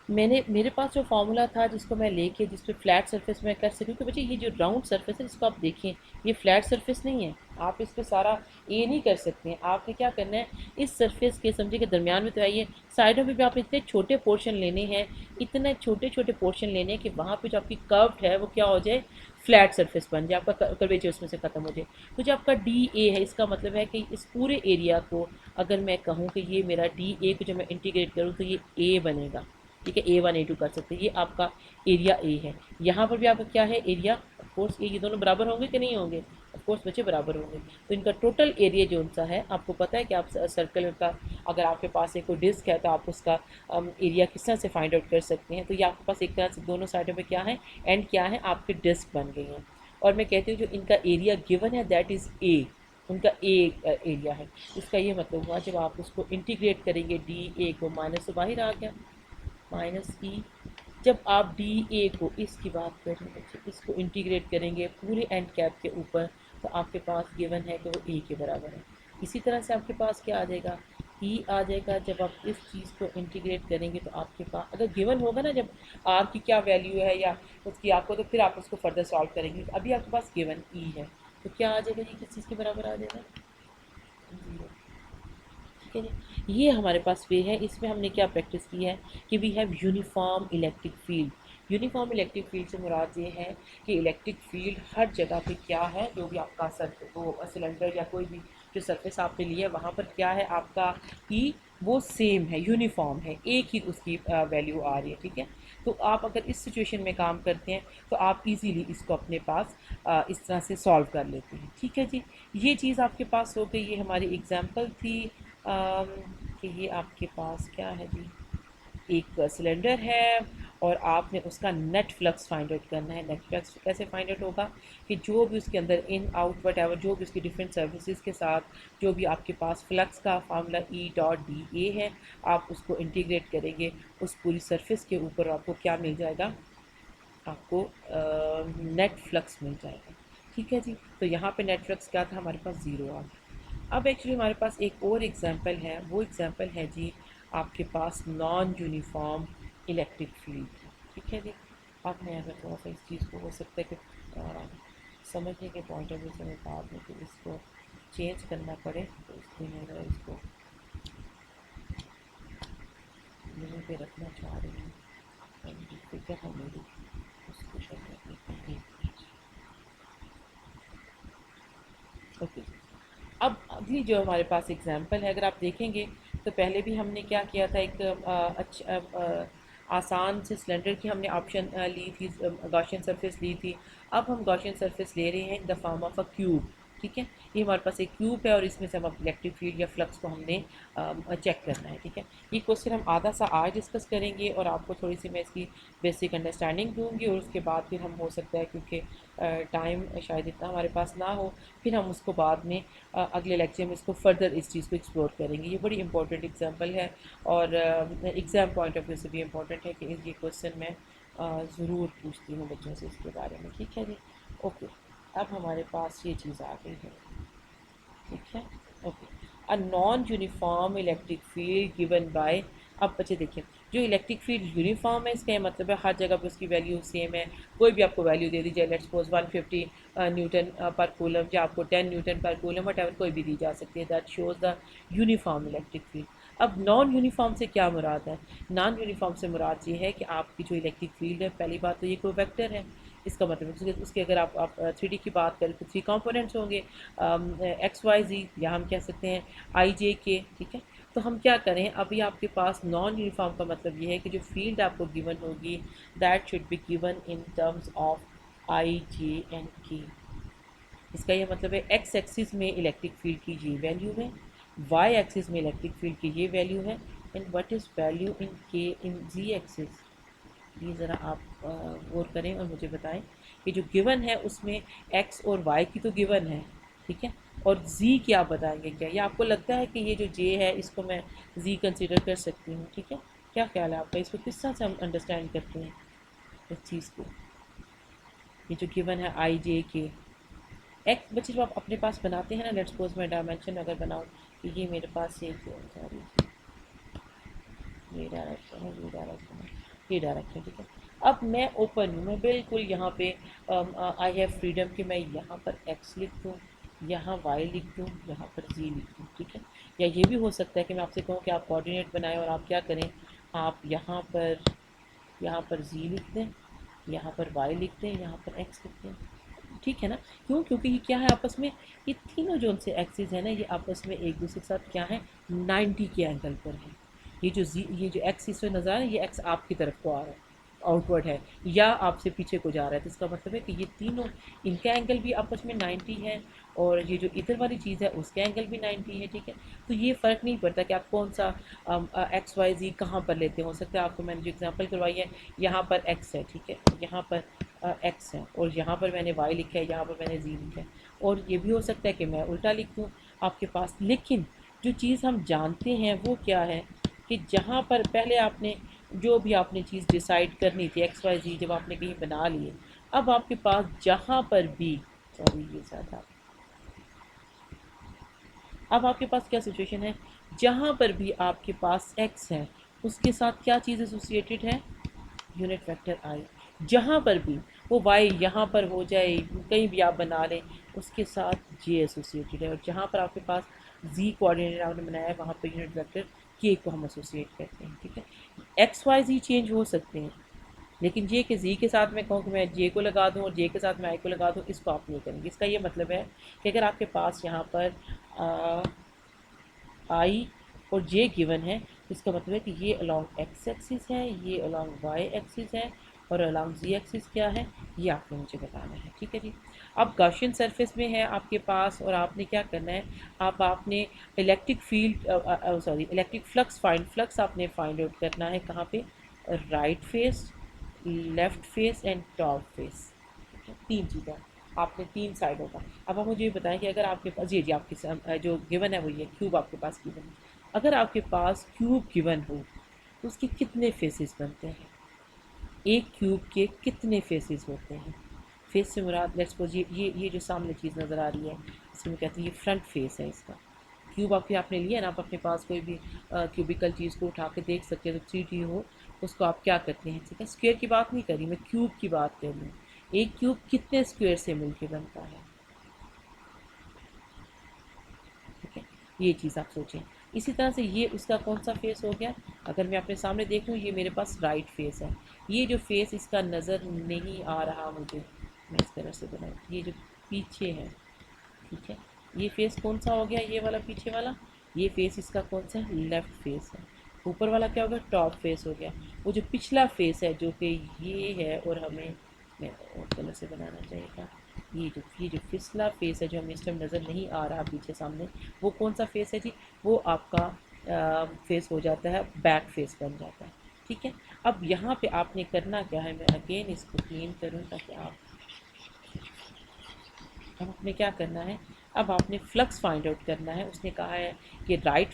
मेरे पास जो फार्मूला था जिसको मैं लेके जिस पे फ्लैट सरफेस में कर सकूँ, कि बच्चे ये जो राउंड सरफेस है इसको आप देखें, ये फ्लैट सरफेस नहीं है। आप इस पे सारा ये नहीं कर सकते हैं। आपने क्या करना है, इस सरफेस के समझे के दरमियान में तो आइए, साइडों पे भी आप इतने छोटे पोर्शन लेने हैं, इतने छोटे छोटे पोर्शन लेने हैं कि वहाँ पे जो आपकी कर्व्ड है वो क्या हो जाए, फ्लैट सरफेस बन जाए, आपका कर्वेचर उसमें से ख़त्म हो जाए। तो जो आपका डी ए है, इसका मतलब है कि इस पूरे एरिया को अगर मैं कहूँ कि ये मेरा डी ए को जब मैं इंटीग्रेट करूँ तो ये ए बनेगा। ठीक है, A1 A2 कर सकते हैं, ये आपका एरिया ए है। यहाँ पर भी आपका क्या है, एरिया। ऑफकोर्स ये दोनों बराबर होंगे कि नहीं होंगे, ऑफकोर्स बच्चे बराबर होंगे। तो इनका टोटल एरिया जो उनसा है, आपको पता है कि आप सर्कल का अगर आपके पास एक कोई डिस्क है तो आप उसका एरिया किस तरह से फाइंड आउट कर सकते हैं। तो ये आपके पास एक तरह से दोनों साइडों में क्या है, एंड क्या है, आपके डिस्क बन गई हैं। और मैं कहती हूँ जो इनका एरिया गिवन है दैट इज़ ए, उनका ए एरिया है। इसका ये मतलब हुआ जब आप उसको इंटीग्रेट करेंगे डी ए को, माइनस तो बाहर आ गया, माइनस ई। जब आप डी ए को, इसकी बात करें बच्चे, इसको इंटीग्रेट करेंगे पूरे एंड कैप के ऊपर, तो आपके पास गिवन है कि वो ए के बराबर है। इसी तरह से आपके पास क्या आ जाएगा, ई आ जाएगा। जब आप इस चीज़ को इंटीग्रेट करेंगे तो आपके पास अगर गिवन होगा ना, जब आर की क्या वैल्यू है या उसकी आपको, तो फिर आप उसको फर्दर सॉल्व करेंगे। अभी आपके पास गिवन ई है, तो क्या आ जाएगा जी, किस चीज़ के बराबर आ जाएगा, 0। ठीक है जी, ये हमारे पास वे है। इसमें हमने क्या प्रैक्टिस की है कि we have uniform electric field. Uniform electric field से मुराद ये है कि इलेक्ट्रिक फील्ड हर जगह पे क्या है, जो भी आपका वो सिलेंडर या कोई भी जो सरफेस आपने लिया है वहाँ पर क्या है आपका ई, वो सेम है, यूनिफॉर्म है, एक ही उसकी वैल्यू आ रही है। ठीक है, तो आप अगर इस सिचुएशन में काम करते हैं तो आप इजीली इसको अपने पास इस तरह से सॉल्व कर लेते हैं। ठीक है जी, ये चीज़ आपके पास हो गई। ये हमारी एग्जांपल थी कि ये आपके पास क्या है जी, एक सिलेंडर है और आपने उसका नेट फ्लक्स फाइंड आउट करना है। नेट फ्लक्स कैसे फाइंड आउट होगा कि जो भी उसके अंदर इन आउट वट एवर, जो भी उसकी डिफरेंट सर्विसेज के साथ जो भी आपके पास फ्लक्स का formula E dot D A है, आप उसको इंटीग्रेट करेंगे उस पूरी सरफेस के ऊपर, आपको क्या मिल जाएगा, आपको नेट फ्लक्स मिल जाएगा। ठीक है जी, तो यहाँ पे नेट फ्लक्स क्या था, हमारे पास 0 आ गया। अब एक्चुअली हमारे पास एक और एग्जांपल है, वो एग्जांपल है जी आपके पास नॉन यूनिफॉर्म इलेक्ट्रिक फील्ड। ठीक है जी, अब मैं अगर थोड़ा सा इस चीज़ को हो सकता है कि समझने के पॉइंट ऑफ व्यू से मैं बाद में फिर इसको चेंज करना पड़े, तो इसलिए मैं ज़रा इसको यहीं पे रखना चाह रही हूँ। फिक्र है मेरी उसको करने की। ओके, अब अगली जो हमारे पास एग्जांपल है, अगर आप देखेंगे तो पहले भी हमने क्या किया था, एक आसान से सिलेंडर की हमने ऑप्शन ली थी, गॉसियन सरफेस ली थी। अब हम गॉसियन सरफेस ले रहे हैं इन the form of a cube. ठीक है, ये हमारे पास एक क्यूब है और इसमें से हम इलेक्ट्रिक फील्ड या फ्लक्स को हमने चेक करना है। ठीक है, ये क्वेश्चन हम आधा सा आज डिस्कस करेंगे और आपको थोड़ी सी मैं इसकी बेसिक अंडरस्टैंडिंग दूंगी, और उसके बाद फिर हम हो सकता है, क्योंकि टाइम शायद इतना हमारे पास ना हो, फिर हम उसको बाद में अगले लेक्चर में इसको फर्दर इस चीज़ को एक्सप्लोर करेंगे। ये बड़ी इंपॉर्टेंट एग्जांपल है और एग्ज़ाम पॉइंट ऑफ व्यू से भी इम्पॉर्टेंट है कि ये क्वेश्चन मैं ज़रूर पूछती हूँ बच्चों से इसके बारे में। ठीक है जी, ओके, अब हमारे पास ये चीज़ आ गई है। ठीक है, okay, a non uniform electric field given by. अब बच्चे देखिए, जो इलेक्ट्रिक फील्ड यूनिफॉर्म है इसका ये मतलब है हर जगह पे उसकी वैल्यू सेम है। कोई भी आपको वैल्यू दे दीजिए, लेट्स सपोज 150 न्यूटन पर कूलम, या आपको 10 न्यूटन पर कूलम, वट एवर कोई भी दी जा सकती है, that shows the uniform electric field. अब नॉन यूनिफॉर्म से क्या मुराद है, नॉन यूनिफॉर्म से मुराद ये है कि आपकी जो इलेक्ट्रिक फील्ड है, पहली बात तो ये कोई वेक्टर है। इसका मतलब उसके अगर आप 3D की बात करें तो 3 कंपोनेंट्स होंगे, एक्स वाई जी, या हम कह सकते हैं आई जे के। ठीक है, तो हम क्या करें, अभी आपके पास नॉन यूनिफॉर्म का मतलब ये है कि जो फील्ड आपको गिवन होगी that should be given in terms of I J and के। इसका ये मतलब है एक्स एक्सिस में इलेक्ट्रिक फील्ड की ये वैल्यू है, वाई एक्सिस में इलेक्ट्रिक फील्ड की ये वैल्यू है, and what is value in के इन जी एक्सिस। ये ज़रा आप गौर करें और मुझे बताएं कि जो गिवन है उसमें एक्स और वाई की तो गिवन है। ठीक है, और जी की आप बताएंगे क्या, या आपको लगता है कि ये जो जे है इसको मैं जी कंसिडर कर सकती हूँ। ठीक है, क्या ख्याल है आपका, इसको किस तरह से हम अंडरस्टैंड करते हैं इस चीज़ को। ये जो गिवन है आई जे के एक्स बच्चे जब आप अपने पास बनाते हैं ना, लेट्स सपोज मैं डायमेंशन अगर बनाऊँ कि ये मेरे पास एक सॉरी ये डायरेक्शन है, ये डायरेक्शन है, ये डायरेक्शन, ठीक है। अब मैं ओपन हूँ, मैं बिल्कुल यहाँ पे आई हैव फ्रीडम कि मैं यहाँ पर एक्स लिख दूँ, यहाँ वाई लिख दूँ, यहाँ पर जी लिख दूँ, ठीक है। या ये भी हो सकता है कि मैं आपसे कहूँ कि आप कोऑर्डिनेट बनाएं और आप क्या करें, आप यहाँ पर जी लिख दें, यहाँ पर वाई लिख दें, यहाँ पर एक्स लिख दें, ठीक है ना। क्यों? क्योंकि ये क्या है आपस में, ये तीनों जो उनसे एक्सिस है ना, ये आपस में एक दूसरे के साथ क्या है, 90 के एंगल पर है। ये जो एक्स इसमें नज़र आ रहा है, ये एक्स आपकी तरफ को आ रहा है, आउटवर्ड है, या आपसे पीछे को जा रहा है, तो इसका मतलब है कि ये तीनों, इनका एंगल भी आपस में 90 है, और ये जो इधर वाली चीज़ है उसका एंगल भी 90 है, ठीक है। तो ये फ़र्क नहीं पड़ता कि आप कौन सा एक्स वाई जी कहाँ पर लेते हो सकता है। आपको मैंने जो एग्जांपल करवाई है, यहाँ पर एक्स है, ठीक है, यहाँ पर एक्स है, और यहाँ पर मैंने वाई लिखा है, यहाँ पर मैंने जी लिखा है, और ये भी हो सकता है कि मैं उल्टा लिख दूँ आपके पास। लेकिन जो चीज़ हम जानते हैं वो क्या है कि जहाँ पर पहले आपने जो भी आपने चीज़ डिसाइड करनी थी एक्स वाई जी, जब आपने कहीं बना लिए, अब आपके पास जहाँ पर भी, सॉरी ये ज़्यादा, अब आपके पास क्या सिचुएशन है, जहाँ पर भी आपके पास एक्स है उसके साथ क्या चीज़ एसोसिएटेड है, यूनिट वेक्टर आई। जहाँ पर भी वो वाई यहाँ पर हो जाए, कहीं भी आप बना लें, उसके साथ जे एसोसिएटेड है, और जहाँ पर आपके पास जी कोऑर्डिनेट आपने बनाया है वहाँ पर यूनिट वेक्टर के को हम एसोसिएट करते हैं, ठीक है। एक्स वाई जी चेंज हो सकते हैं, लेकिन ये कि जी के साथ मैं कहूँ कि मैं जे को लगा दूँ और जे के साथ मैं आई को लगा दूँ, इसको आप नहीं करेंगे। इसका ये मतलब है कि अगर आपके पास यहाँ पर आई और जे गिवन है, तो इसका मतलब है कि ये अलॉन्ग एक्स एक्सिस है, ये अलॉन्ग वाई एक्सिस है, और अलॉन्ग जी एक्सिस क्या है, ये आपको मुझे बताना है, ठीक है जी। अब गॉसियन सरफेस में है आपके पास, और आपने क्या करना है, आपने electric field sorry electric flux आपने फाइंड आउट करना है कहाँ पे, right face, left face and top face, तीन चीज़ें आपने, तीन साइडों का। अब आप मुझे ये बताएं कि अगर आपके पास जी आपके जो गिवन है वो ये क्यूब आपके पास गिवन है, अगर आपके पास क्यूब गिवन हो तो उसके कितने फेसेस बनते हैं, एक क्यूब के कितने फेसेस होते हैं। फेस से मुराद लेट्स सपोज ये जो सामने चीज़ नज़र आ रही है, इसमें कहते हैं ये फ्रंट फेस है इसका। क्यूब आपने लिया ना, आप अपने पास कोई भी क्यूबिकल चीज़ को उठा के देख सकते हैं, तो 3D हो उसको आप क्या करते हैं, ठीक है। स्क्वायर की बात नहीं करी, मैं क्यूब की बात कर रही हूँ। एक क्यूब कितने स्क्वायर से मिलके बनता है, ठीक है, ये चीज़ आप सोचें। इसी तरह से ये उसका कौन सा फेस हो गया, अगर मैं अपने सामने देख लूँ, ये मेरे पास राइट फेस है, ये जो फेस इसका नज़र नहीं आ रहा मुझे, मैं इस तरह से बनाऊँ, ये जो पीछे है, ठीक है, ये फेस कौन सा हो गया, ये वाला पीछे वाला, ये फेस इसका कौन सा है, लेफ्ट फेस है। ऊपर वाला क्या हो गया, टॉप फेस हो गया। वो जो पिछला फेस है जो कि ये है, और हमें मैं और कलर से बनाना चाहिए, ये जो फिसला फेस है जो हमें इस टाइम नज़र नहीं आ रहा पीछे सामने, वो कौन सा फेस है जी, वो आपका फेस हो जाता है, बैक फेस बन जाता है, ठीक है। अब यहाँ पे आपने करना क्या है, मैं अगेन इसको क्लीन करूँ ताकि आप, अब आपने क्या करना है, अब आपने फ्लक्स फाइंड आउट करना है। उसने कहा है कि राइट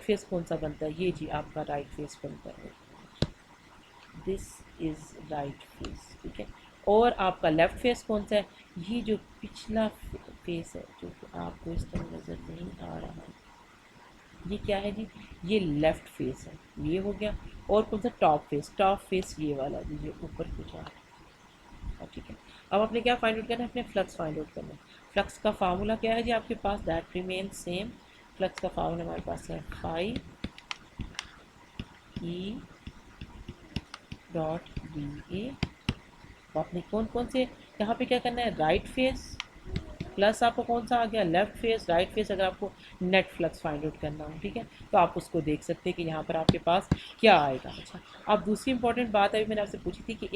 फेस कौन सा बनता है, ये जी आपका राइट फेस बनता है, दिस इज़ राइट फेस, ठीक है। और आपका लेफ़्ट फेस कौन सा है, ये जो पिछला फेस है जो कि आपको इस तरह नज़र नहीं आ रहा है, ये क्या है जी, ये लेफ़्ट फेस है, ये हो गया। और कौन सा, टॉप फेस ये वाला जी जो ऊपर कुछ आ रहा है, ठीक है। अब आपने क्या फाइंड आउट करना है, अपने फ्लक्स फाइंड आउट करना है। फ्लक्स का फार्मूला क्या है जी आपके पास, दैट रिमेन सेम। फ्लक्स का फार्मूला हमारे पास है फाई ई डॉट बी ए। तो आपने कौन कौन से यहाँ पे क्या करना है, राइट फेस प्लस आपको कौन सा आ गया, लेफ्ट फेस, राइट फेस। अगर आपको नेट फ्लक्स फाइंड आउट करना हो, ठीक है, तो आप उसको देख सकते हैं कि यहाँ पर आपके पास क्या आएगा। अच्छा, अब दूसरी इंपॉर्टेंट बात अभी मैंने आपसे पूछी थी कि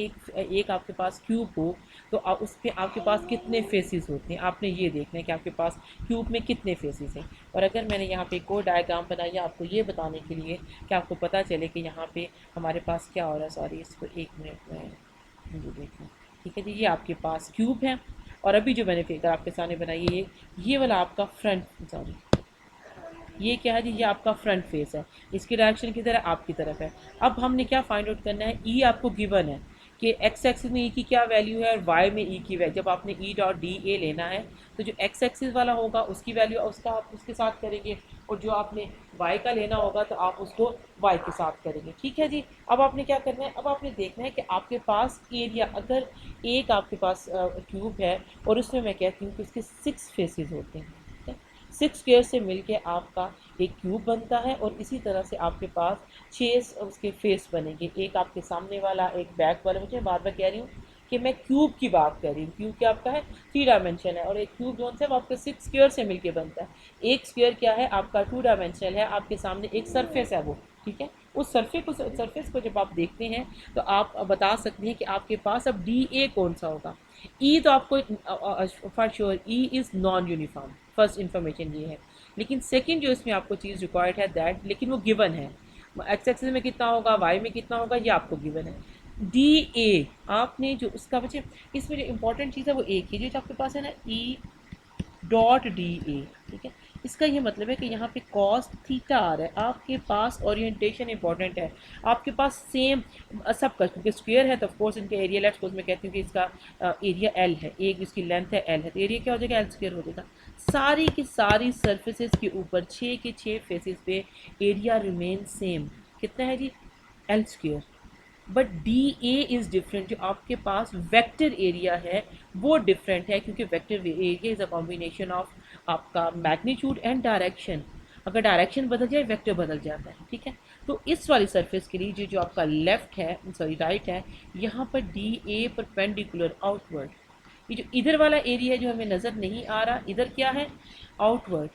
एक आपके पास क्यूब हो तो उस पर आपके पास कितने फेसेस होते हैं, आपने ये देखना है कि आपके पास क्यूब में कितने फेसेस हैं। और अगर मैंने यहाँ पे कोई डायग्राम बनाई है आपको ये बताने के लिए कि आपको पता चले कि यहाँ पे हमारे पास क्या हो रहा है, सॉरी इसको 1 मिनट में मुझे देखना, ठीक है जी। ये आपके पास क्यूब है, और अभी जो मैंने फिगर आपके सामने बनाई है, ये वाला आपका फ्रंट, सॉरी ये क्या है जी, ये आपका फ्रंट फेस है, इसकी डायरेक्शन की तरह आपकी तरफ है। अब हमने क्या फाइंड आउट करना है, ई आपको गिवन है कि एक्स एक्सिस में ई की क्या वैल्यू है और वाई में ई की वैल्यू। जब आपने ई डॉट डी ए लेना है तो जो एक्स एक्सिस वाला होगा उसकी वैल्यू उसका आप उसके साथ करेंगे, और जो आपने वाई का लेना होगा तो आप उसको वाई के साथ करेंगे। ठीक है जी। अब आपने क्या करना है, अब आपने देखना है कि आपके पास एरिया, अगर एक आपके पास क्यूब है और उसमें मैं कहती हूँ कि उसके 6 फेसेस होते हैं, 6 स्क्वायर से मिलके आपका एक क्यूब बनता है, और इसी तरह से आपके पास 6 उसके फेस बनेंगे, एक आपके सामने वाला, एक बैक वाला। मुझे बार बार कह रही हूँ कि मैं क्यूब की बात कर रही हूँ। क्यूब क्या आपका है, 3 डायमेंशन है, और एक क्यूब जो है वो आपका 6 स्क्वायर से मिलके बनता है। एक स्क्वायर क्या है आपका, 2 डायमेंशनल है, आपके सामने एक सरफेस है वो। ठीक है, उस सरफेस को जब आप देखते हैं तो आप बता सकते हैं कि आपके पास अब डी ए कौन सा होगा। ई तो आपको for sure E is non uniform, first information ये है। लेकिन सेकंड जो इसमें आपको चीज़ रिक्वायर्ड है दैट, लेकिन वो गिवन है, एक्स एक्सिस में कितना होगा, वाई में कितना होगा, ये आपको गिवन है। डी ए आपने जो उसका बचे, इसमें जो इंपॉर्टेंट चीज़ है वो एक ही, जो आपके पास है ना ई डॉट डी ए। ठीक है, इसका ये मतलब है कि यहाँ पे कॉस थीटा आ रहा है, आपके पास ओरिएंटेशन इंपॉर्टेंट है, आपके पास सेम सबका, क्योंकि स्क्वायर है तो ऑफकोर्स इनका एरिया, लेट्स सपोज मैं कहती हूँ कि इसका एरिया एल है, एक इसकी लेंथ है एल है, तो एरिया क्या हो जाएगा, एल स्क्वायर हो जाएगा। सारी की सारी सर्फेसिस के ऊपर 6 के 6 फेसेस पे एरिया रिमेन सेम, कितना है जी, L square. But D A is different, जो आपके पास वेक्टर एरिया है वो डिफरेंट है, क्योंकि vector area is a combination of आपका मैग्नीट्यूड एंड डायरेक्शन। अगर डायरेक्शन बदल जाए वेक्टर बदल जाता है। ठीक है, तो इस वाली सरफेस के लिए जो आपका लेफ्ट है, सॉरी राइट है, यहाँ पर डी ए परपेंडिकुलर आउटवर्ड, ये जो इधर वाला एरिया है जो हमें नज़र नहीं आ रहा, इधर क्या है, आउटवर्ड,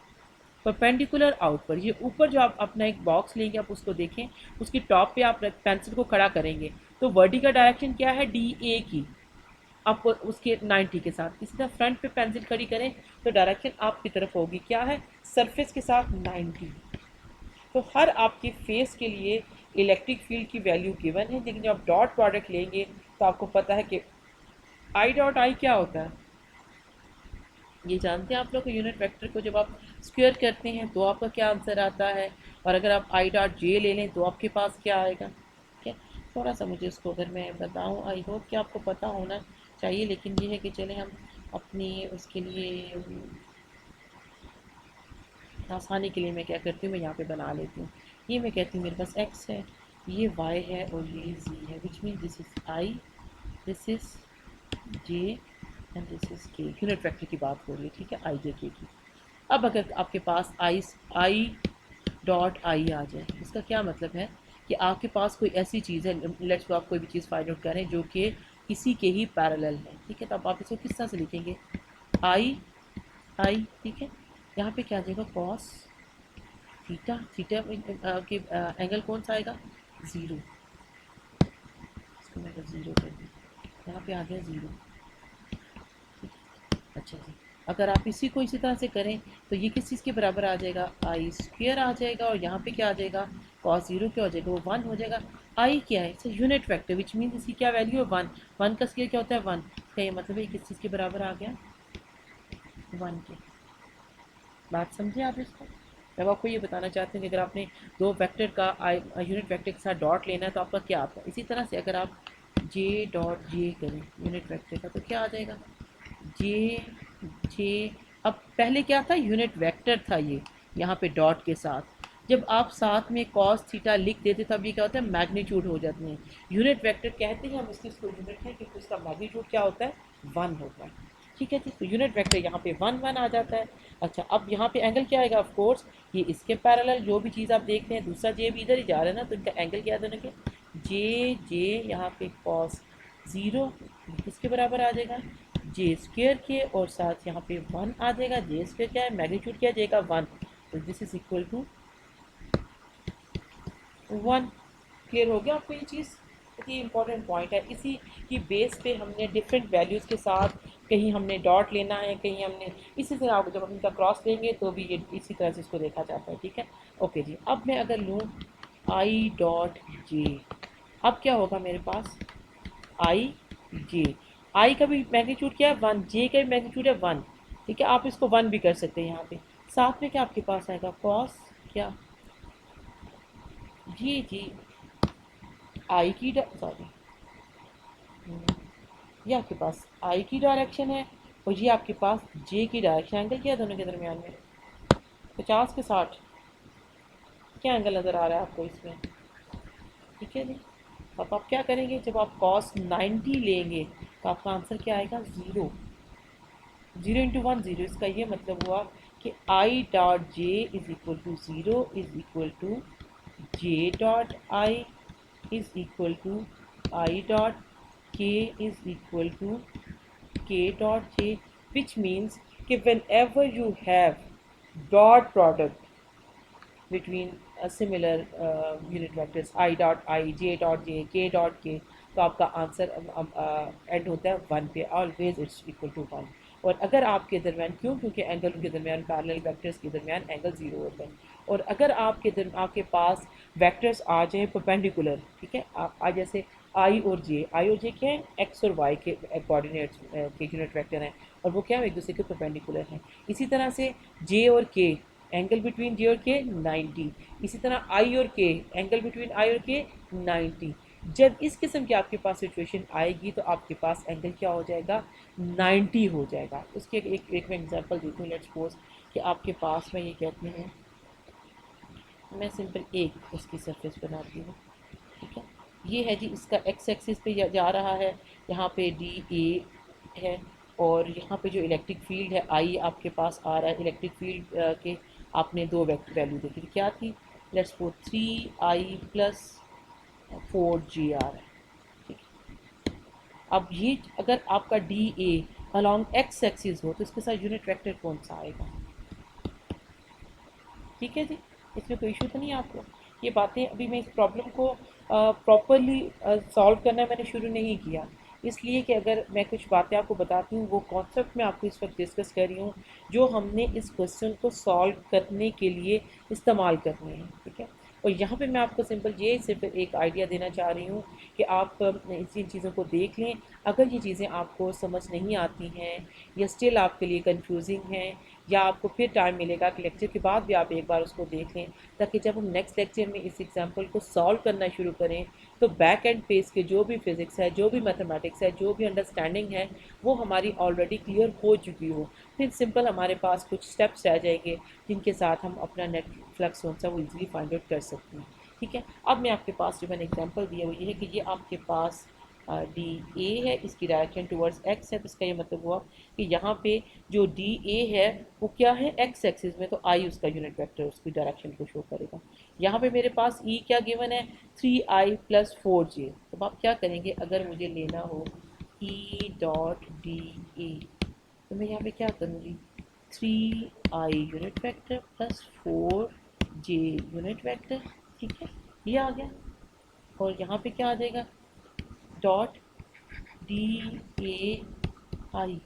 परपेंडिकुलर आउटवर्ड। ये ऊपर जो आप अपना एक बॉक्स लेंगे, आप उसको देखें, उसकी टॉप पे आप पेंसिल को खड़ा करेंगे तो वर्टिकल डायरेक्शन क्या है, डी ए की, आप उसके 90 के साथ। इसी तरह फ्रंट पे पेंसिल खड़ी करें तो डायरेक्शन आपकी तरफ होगी, क्या है, सरफेस के साथ 90। तो हर आपके फेस के लिए इलेक्ट्रिक फील्ड की वैल्यू गिवन है, लेकिन जब आप डॉट प्रोडक्ट लेंगे तो आपको पता है कि आई डॉट आई क्या होता है, ये जानते हैं आप लोग, यूनिट वेक्टर को जब आप स्क्वायर करते हैं तो आपका क्या आंसर आता है, और अगर आप आई डॉट जे ले लें तो आपके पास क्या आएगा। ठीक है, थोड़ा सा मुझे इसको अगर मैं बताऊं, आई होप कि आपको पता होना चाहिए, लेकिन ये है कि चले हम अपनी उसके लिए आसानी के लिए मैं क्या करती हूँ, मैं यहाँ पे बना लेती हूँ। ये मैं कहती हूँ मेरे पास एक्स है, ये वाई है और ये जी है, which mean this is I, this is J and this is के। यूनिट वेक्टर की बात हो रही है, ठीक है, आई जे के की। अब अगर आपके पास आई डॉट आई आ जाए, इसका क्या मतलब है कि आपके पास कोई ऐसी चीज़ है, लेट्स को आप कोई भी चीज़ फाइंड आउट करें जो कि इसी के ही पैरेलल है। ठीक है, तो अब आप इसको किस तरह से लिखेंगे, आई आई, ठीक है, यहाँ पे क्या आ जाएगा, कॉस थीटा, थीटा के एंगल कौन सा आएगा, ज़ीरो, इसको मैं ज़ीरो कर दूँ, यहाँ पे आ गया ज़ीरो। अच्छा जी, अगर आप इसी को इसी तरह से करें तो ये किस चीज़ के बराबर आ जाएगा, आई स्क्वायर आ जाएगा, और यहाँ पे क्या आ जाएगा, कॉस ज़ीरो क्या हो जाएगा, वो वन हो जाएगा। आई क्या है, its unit vector which mean इसकी क्या वैल्यू है, वन। वन का स्क्वायर क्या होता है, वन, का ये मतलब है किस चीज़ के बराबर आ गया, वन के। बात समझे आप इसको। मैं आपको ये बताना चाहते हैं कि अगर आपने दो वेक्टर का यूनिट वेक्टर के साथ डॉट लेना है तो आपका क्या आता है। इसी तरह से अगर आप जे डॉट जे करें यूनिट वेक्टर का तो क्या आ जाएगा, जे जे। अब पहले क्या था, यूनिट वेक्टर था ये, यहाँ पे डॉट के साथ। जब आप साथ में कॉस थीटा लिख देते तब ये क्या होता है, मैग्नीट्यूड हो जाते हैं। यूनिट वेक्टर कहते हैं हम इसको यूनिट है क्योंकि उसका मैग्नीट्यूड क्या होता है, वन होता है। ठीक है जी, तो यूनिट वेक्टर यहाँ पे वन वन आ जाता है। अच्छा, अब यहाँ पे एंगल क्या आएगा, ऑफ कोर्स ये इसके पैरेलल जो भी चीज़ आप देखते हैं, दूसरा जे भी इधर ही जा रहा है ना, तो इनका एंगल क्या है दोनों के, जे जे, यहाँ पे कॉस ज़ीरो किसके बराबर आ जाएगा, जे स्क्वेयर के, और साथ यहाँ पे वन आ जाएगा। जे स्क्वेयर क्या है, मैग्नीट्यूड क्या जाएगा, वन, तो this is equal to one. Clear हो गया आपको ये चीज़, ये इंपॉर्टेंट पॉइंट है। इसी की बेस पे हमने डिफरेंट वैल्यूज़ के साथ, कहीं हमने डॉट लेना है, कहीं हमने इसी तरह आप जब हम इनका क्रॉस लेंगे तो भी ये इसी तरह से इसको देखा जाता है। ठीक है, ओके जी। अब मैं अगर लूँ आई डॉट जे, अब क्या होगा मेरे पास, आई जे, आई का भी मैग्नीट्यूड क्या है, वन, जे का भी मैग्नीट्यूड है वन। ठीक है, आप इसको वन भी कर सकते हैं यहाँ पे। साथ में क्या आपके पास आएगा, कॉस क्या, जी जी, आई की सॉरी, ये आपके पास आई की डायरेक्शन है और ये आपके पास जे की डायरेक्शन। एंगल क्या है दोनों के दरमियान में? 50 के 60। क्या एंगल नज़र आ रहा है आपको इसमें? ठीक है जी। अब आप क्या करेंगे, जब आप कॉस 90 लेंगे तो आपका आंसर क्या आएगा? Zero. Zero into one zero. इसका ये मतलब हुआ कि I dot J is equal to zero is equal to J dot I is equal to I dot K is equal to k dot j, which means कि whenever you have dot product between similar unit vectors I dot I, j dot j, k dot k, तो आपका answer and होता है one पे। Always it's equal to one. और अगर आपके दरमियान, क्योंकि एंगल के दरमियान पैरेलल वेक्टर्स के दरमियान एंगल ज़ीरो होता है। और अगर आपके पास वेक्टर्स आ जाए परपेंडिकुलर, ठीक है, आ जैसे आई और जे क्या है? एक्स और वाई के कोऑर्डिनेट्स के यूनिट वेक्टर हैं और वो क्या है? एक दूसरे के परपेंडिकुलर हैं। इसी तरह से जे और के, एंगल बिटवीन जे और के 90। इसी तरह आई और के, एंगल बिटवीन आई और के 90। जब इस किस्म की आपके पास सिचुएशन आएगी तो आपके पास एंगल क्या हो जाएगा? 90 हो जाएगा। उसके एक मैं एग्जांपल देती हूँ। लेट्स सपोज कि आपके पास में ये कहते हैं, मैं सिंपल एक इसकी सरफेस बनाती हूँ, ठीक है। ये है जी, इसका एक्स एक्सिस पे जा रहा है, यहाँ पे डी ए है और यहाँ पे जो इलेक्ट्रिक फील्ड है आई आपके पास आ रहा है। इलेक्ट्रिक फील्ड के आपने दो वैल्यू देखी थी, क्या थी? Let's suppose 3i plus 4g आ रहा है, ठीक है। अब ये अगर आपका D A along x axis हो तो इसके साथ यूनिट वेक्टर कौन सा आएगा? ठीक है जी, इसमें कोई इशू तो नहीं है आपको? ये बातें अभी मैं इस प्रॉब्लम को प्रॉपरली सॉल्व करना मैंने शुरू नहीं किया, इसलिए कि अगर मैं कुछ बातें आपको बताती हूँ वो कॉन्सेप्ट मैं आपको इस वक्त डिस्कस कर रही हूँ जो हमने इस क्वेश्चन को सॉल्व करने के लिए इस्तेमाल करने हैं, ठीक है। और यहाँ पे मैं आपको सिंपल ये सिर्फ एक आइडिया देना चाह रही हूँ कि आप इन चीज़ों को देख लें। अगर ये चीज़ें आपको समझ नहीं आती हैं या स्टिल आपके लिए कंफ्यूजिंग हैं, या आपको फिर टाइम मिलेगा कि लेक्चर के बाद भी आप एक बार उसको देख लें, ताकि जब हम नेक्स्ट लेक्चर में इस एग्जांपल को सॉल्व करना शुरू करें तो बैक एंड पेज के जो भी फिज़िक्स है, जो भी मैथमेटिक्स है, जो भी अंडरस्टैंडिंग है, वो हमारी ऑलरेडी क्लियर हो चुकी हो। फिर सिंपल हमारे पास कुछ स्टेप्स रह जाएंगे जिनके साथ हम अपना नेट फ्लक्स कौन सा वो ईजिली फाइंड आउट कर सकते हैं, ठीक है। अब मैं आपके पास जो मैंने एग्जाम्पल दिया वो ये है कि ये आपके पास डी ए है, इसकी डायरेक्शन टुवर्ड्स एक्स है, तो इसका ये मतलब हुआ कि यहाँ पे जो डी ए है वो क्या है? एक्स एक्सिस में, तो आई उसका यूनिट वेक्टर उसकी डायरेक्शन को शो करेगा। यहाँ पे मेरे पास ई क्या गिवन है? 3i plus 4j। तो आप क्या करेंगे, अगर मुझे लेना हो ई डॉट डी ए तो मैं यहाँ पे क्या करूँगी? 3i unit vector plus 4j unit vector, ठीक है, ये आ गया। और यहाँ पे क्या आ जाएगा? डॉट डी ए आई,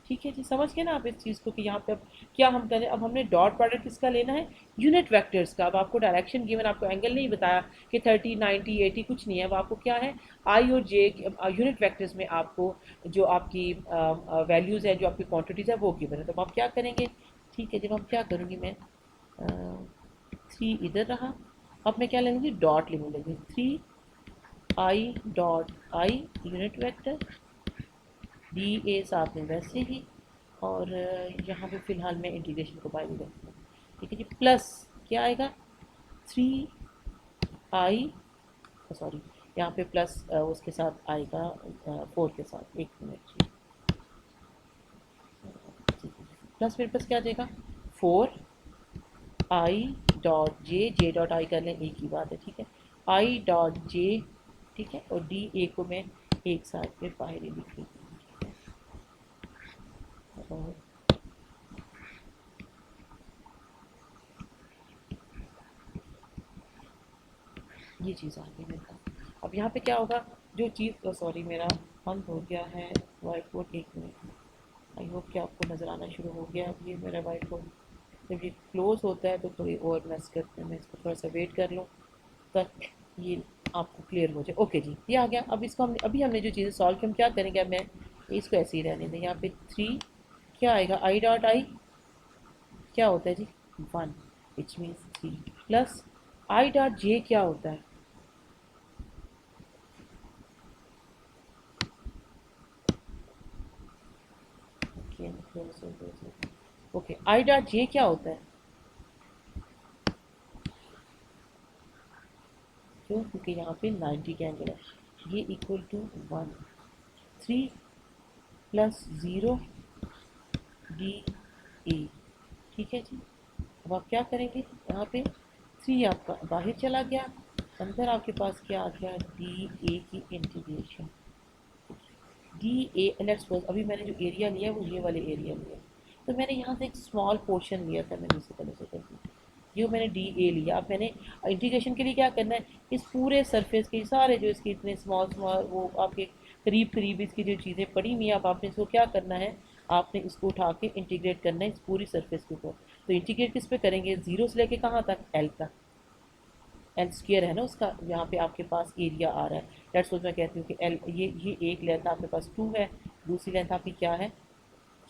ठीक है जी। समझ गए ना आप इस चीज़ को कि यहाँ पे अब क्या हम करें? अब हमने डॉट प्रोडक्ट किसका लेना है? यूनिट वेक्टर्स का। अब आपको डायरेक्शन गिवन, आपको एंगल नहीं बताया कि 30 90 80 कुछ नहीं है। अब आपको क्या है? आई और जे यूनिट वेक्टर्स में आपको जो आपकी वैल्यूज़ है, जो आपकी क्वान्टिटीज़ है वो गिवन है। तो आप क्या करेंगे? ठीक है, जब हम क्या करूँगी मैं, 3 इधर रहा, अब मैं क्या लेंगी? डॉट लेने लगी। 3i dot I unit vector, D A साथ में वैसे ही, और यहाँ पे फ़िलहाल मैं इंटीग्रेशन को बाय में रखती हूँ, ठीक है जी। प्लस क्या आएगा? 3i, सॉरी, यहाँ पे प्लस उसके साथ आएगा 4 के साथ। एक मिनट जी, प्लस मेरे पास क्या आ जाएगा? 4i डॉट जे डॉट आई कर लें, एक ही बात है, ठीक है। आई डॉट जे, ठीक है, और डी ए को मैं एक साथ में बाहर ही लिख लेती हूँ। और ये चीज़ आ गई मेरे पास। अब यहाँ पे क्या होगा? जो चीज़, सॉरी मेरा बंद हो गया है वाइट बोर्ड, एक मिनट। आई होप कि आपको नज़र आना शुरू हो गया। अब ये मेरा वाइट बोर्ड जब ये क्लोज होता है तो थोड़ी और मैस करते हैं, मैं इसको थोड़ा सा वेट कर लूँ तक ये आपको क्लियर हो जाए। ओके जी, ये आ गया। अब इसको हमने अभी हमने जो चीज़ें सॉल्व की, हम क्या करेंगे? अब मैं इसको ऐसे ही रहने दें। यहाँ पे 3 क्या आएगा? आई डॉट आई क्या होता है जी? 1, which means 3, plus I dot जे क्या होता है? Chain okay. आई डॉट जे क्या होता है? क्यों? क्योंकि यहाँ पे 90 का एंगल है। ये इक्वल टू 1 3 प्लस 0 डी ए। ठीक है जी। अब आप क्या करेंगे? यहाँ पे 3 आपका बाहर चला गया, अंदर आपके पास क्या आ गया? डी ए की integration. D A let's suppose अभी मैंने जो एरिया लिया वो ये वाले एरिया लिया, तो मैंने यहाँ से एक स्मॉल पोर्शन लिया था, मैंने इसी तरह से कर दिया, ये मैंने डी ए लिया। अब मैंने इंटीग्रेशन के लिए क्या करना है? इस पूरे सरफेस के सारे जो इसके इतने स्मॉल स्मॉल वो आपके करीब करीब इसकी जो चीज़ें पड़ी हुई हैं, अब आपने इसको क्या करना है? आपने इसको उठा के इंटीग्रेट करना है इस पूरी सरफेस के ऊपर। तो इंटीग्रेट किस पे करेंगे? जीरो से लेके कहाँ तक? एल तक। एल स्क्वायर है ना उसका, यहाँ पे आपके पास एरिया आ रहा है। लेट्स सपोज मैं कहती हूँ कि एल ये एक लेंथ आपके पास 2 है, दूसरी लेंथ आपकी क्या है?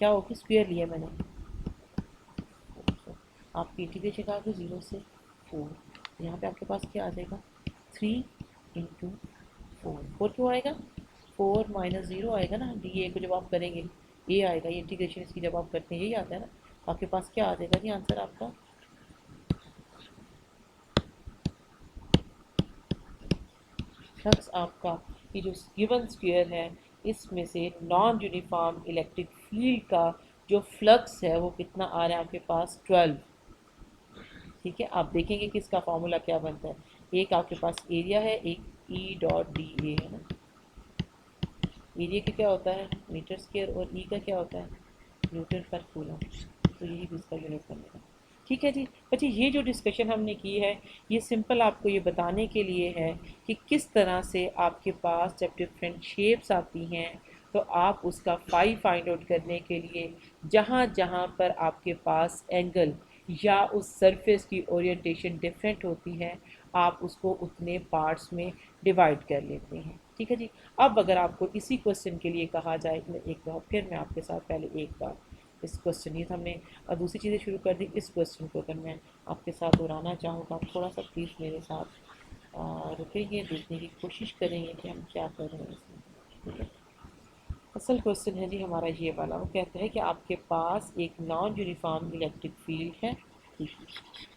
क्या होगी? स्क्वायर लिया मैंने। आपकी इंटीग्रेशन कहाँ गई? 0 से 4। यहाँ पे आपके पास क्या आ जाएगा? 3 इंटू 4 क्यों आएगा? 4 माइनस 0 आएगा ना, डी ए को जब आप करेंगे ये आएगा, ये इंटीग्रेशन इसकी जब आप करते हैं यही आता है ना। आपके पास क्या आ जाएगा जी आंसर आपका? फ्लक्स आपका ये जो गिवन स्क्वायर है इसमें से नॉन यूनिफॉर्म इलेक्ट्रिक फील्ड का जो फ्लक्स है वो कितना आ रहा है आपके पास? 12। ठीक है, आप देखेंगे कि इसका फॉर्मूला क्या बनता है। एक आपके पास एरिया है, एक ई डॉट डी ए है ना। एरिया का क्या होता है? मीटर स्क्वायर, और ई का क्या होता है? न्यूटन पर कूलम। तो यही भी इसका यूनिट बनेगा। ठीक है जी। बच्चे ये जो डिस्कशन हमने की है ये सिंपल आपको ये बताने के लिए है कि किस तरह से आपके पास जब डिफरेंट शेप्स आती हैं तो आप उसका फाई फाइंड आउट करने के लिए जहाँ जहाँ पर आपके पास एंगल या उस सरफेस की ओरिएंटेशन डिफरेंट होती है आप उसको उतने पार्ट्स में डिवाइड कर लेते हैं। ठीक है जी। अब अगर आपको इसी क्वेश्चन के लिए कहा जाए एक बार फिर मैं आपके साथ पहले एक बार इस क्वेश्चन ये हमने और दूसरी चीज़ें शुरू कर दी। इस क्वेश्चन को अगर मैं आपके साथ दोहराना चाहूँ तो आप थोड़ा सा प्लीज़ मेरे साथ रुकेंगे, देखने की कोशिश करेंगे कि हम क्या कर रहे हैं इसमें। ठीक है। असल क्वेश्चन है जी हमारा ये वाला। वो कहता है कि आपके पास एक नॉन यूनिफॉर्म इलेक्ट्रिक फील्ड है।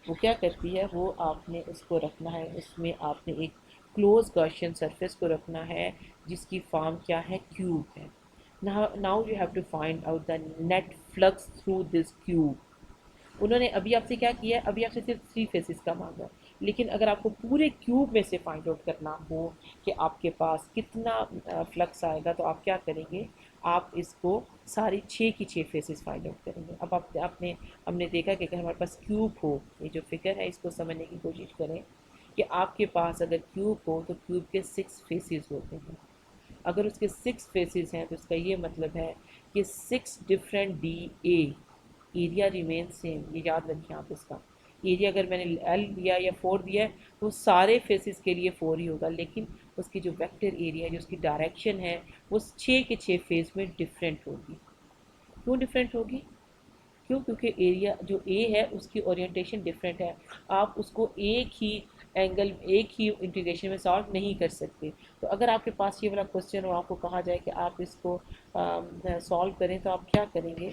वो क्या करती है? वो आपने उसको रखना है, उसमें आपने एक क्लोज गॉसियन सरफेस को रखना है जिसकी फॉर्म क्या है? क्यूब है। Now you have to find out the net flux through this cube. उन्होंने अभी आपसे क्या किया है? अभी आपसे सिर्फ 3 फेसेस का मांगा है, लेकिन अगर आपको पूरे क्यूब में से फाइंड आउट करना हो कि आपके पास कितना फ्लक्स आएगा तो आप क्या करेंगे? आप इसको सारी 6 की 6 फेसेस फाइंड आउट करेंगे। अब आपने हमने देखा कि अगर हमारे पास क्यूब हो, ये जो फिगर है इसको समझने की कोशिश करें कि आपके पास अगर क्यूब हो तो क्यूब के 6 फेसेस होते हैं। अगर उसके 6 फेसेस हैं तो इसका ये मतलब है कि 6 different D A. Area remain same, ये याद रखिए आप इसका। एरिया अगर मैंने एल दिया या 4 दिया है तो सारे फेसेस के लिए 4 ही होगा, लेकिन उसकी जो वेक्टर एरिया जो उसकी डायरेक्शन है वो 6 के 6 फेस में डिफरेंट होगी। क्यों डिफरेंट होगी? क्यों? क्योंकि एरिया जो ए है उसकी ओरिएंटेशन डिफरेंट है। आप उसको एक ही एंगल एक ही इंटीग्रेशन में सॉल्व नहीं कर सकते। तो अगर आपके पास ये वाला क्वेश्चन हो, आपको कहा जाए कि आप इसको सॉल्व करें तो आप क्या करेंगे?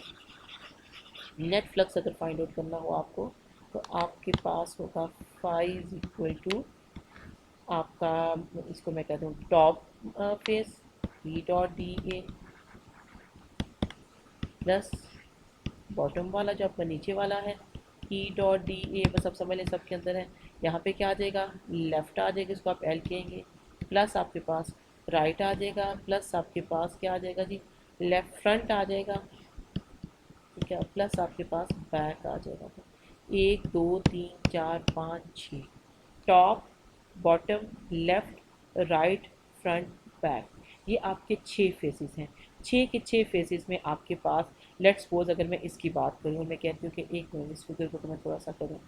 नेट फ्लक्स अगर फाइंड आउट करना हो आपको तो आपके पास होगा फाई इज इक्वल टू आपका, इसको मैं कहता हूँ टॉप फेस ई डॉट डी ए प्लस बॉटम वाला जो आपका नीचे वाला है ई डॉट डी ए। बस अब समझ लें सबके अंदर है। यहाँ पे क्या आ जाएगा? लेफ़्ट आ जाएगा, इसको आप एल कहेंगे, प्लस आपके पास राइट आ जाएगा, प्लस आपके पास क्या आ जाएगा जी? लेफ़्ट फ्रंट आ जाएगा। ठीक है, प्लस आपके पास बैक आ जाएगा। 1 2 3 4 5 6 top bottom left right front back, ये आपके 6 फेसेस हैं। 6 के 6 फेसेस में आपके पास लेट्स सपोज अगर मैं इसकी बात करूँ, मैं कहती हूँ कि एक मिनट इस फिगर को तो मैं थोड़ा सा करूँ।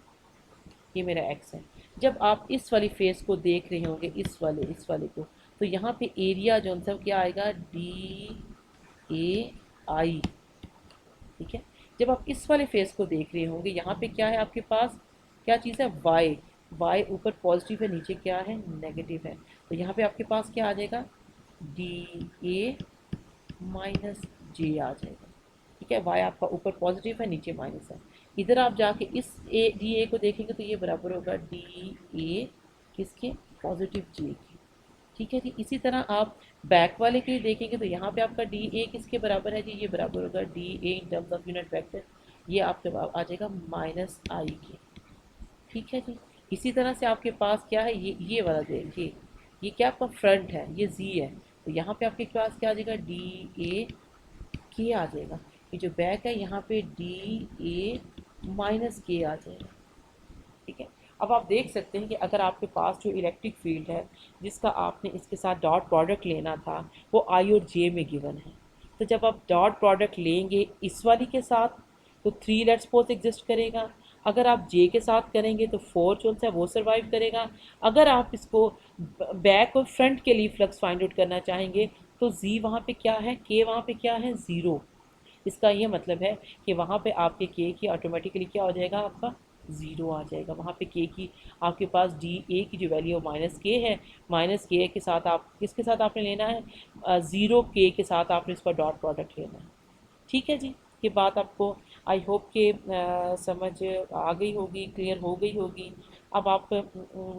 ये मेरा एक्स है। जब आप इस वाली फेस को देख रहे होंगे इस वाले को, तो यहाँ पे एरिया जो सब क्या आएगा? डी ए आई। ठीक है। जब आप इस वाले फेस को देख रहे होंगे यहाँ पे क्या है आपके पास? क्या चीज़ है? वाई। वाई ऊपर पॉजिटिव है, नीचे क्या है? नेगेटिव है। तो यहाँ पे आपके पास क्या आ जाएगा? डी ए माइनस जे आ जाएगा। ठीक है, वाई आपका ऊपर पॉजिटिव है नीचे माइनस है। इधर आप जाके इस ए डी ए को देखेंगे तो ये बराबर होगा डी ए किसके, पॉजिटिव जे के। ठीक है जी, इसी तरह आप बैक वाले के लिए देखेंगे तो यहाँ पे आपका डी ए किसके बराबर है जी, ये बराबर होगा D A in terms of unit vector, ये आपके आ जाएगा माइनस आई के। ठीक है जी, इसी तरह से आपके पास क्या है, ये वाला देखिए, ये क्या आपका फ्रंट है, ये जी है, तो यहाँ पे आपके पास क्या आ जाएगा, डी ए के आ जाएगा। ये जो बैक है यहाँ पे डी ए माइनस के आ जाएगा। ठीक है, अब आप देख सकते हैं कि अगर आपके पास जो इलेक्ट्रिक फील्ड है जिसका आपने इसके साथ डॉट प्रोडक्ट लेना था वो आई और जे में गिवन है, तो जब आप डॉट प्रोडक्ट लेंगे इस वाली के साथ तो 3 लेट्स सपोज एग्जिस्ट करेगा, अगर आप जे के साथ करेंगे तो 4 जो सा वो सर्वाइव करेगा, अगर आप इसको बैक और फ्रंट के लिए फ्लक्स फाइंड आउट करना चाहेंगे तो जी वहाँ पे क्या है, के वहाँ पे क्या है, ज़ीरो। इसका ये मतलब है कि वहाँ पे आपके के की ऑटोमेटिकली क्या हो जाएगा, आपका ज़ीरो आ जाएगा। वहाँ पे के की आपके पास डी ए की जो वैल्यू माइनस के है, माइनस के के साथ आप किसके साथ आपने लेना है, ज़ीरो के साथ आपने इसका डॉट प्रोडक्ट लेना है। ठीक है जी, ये बात आपको आई होप के समझ आ गई होगी, क्लियर हो गई होगी। अब आप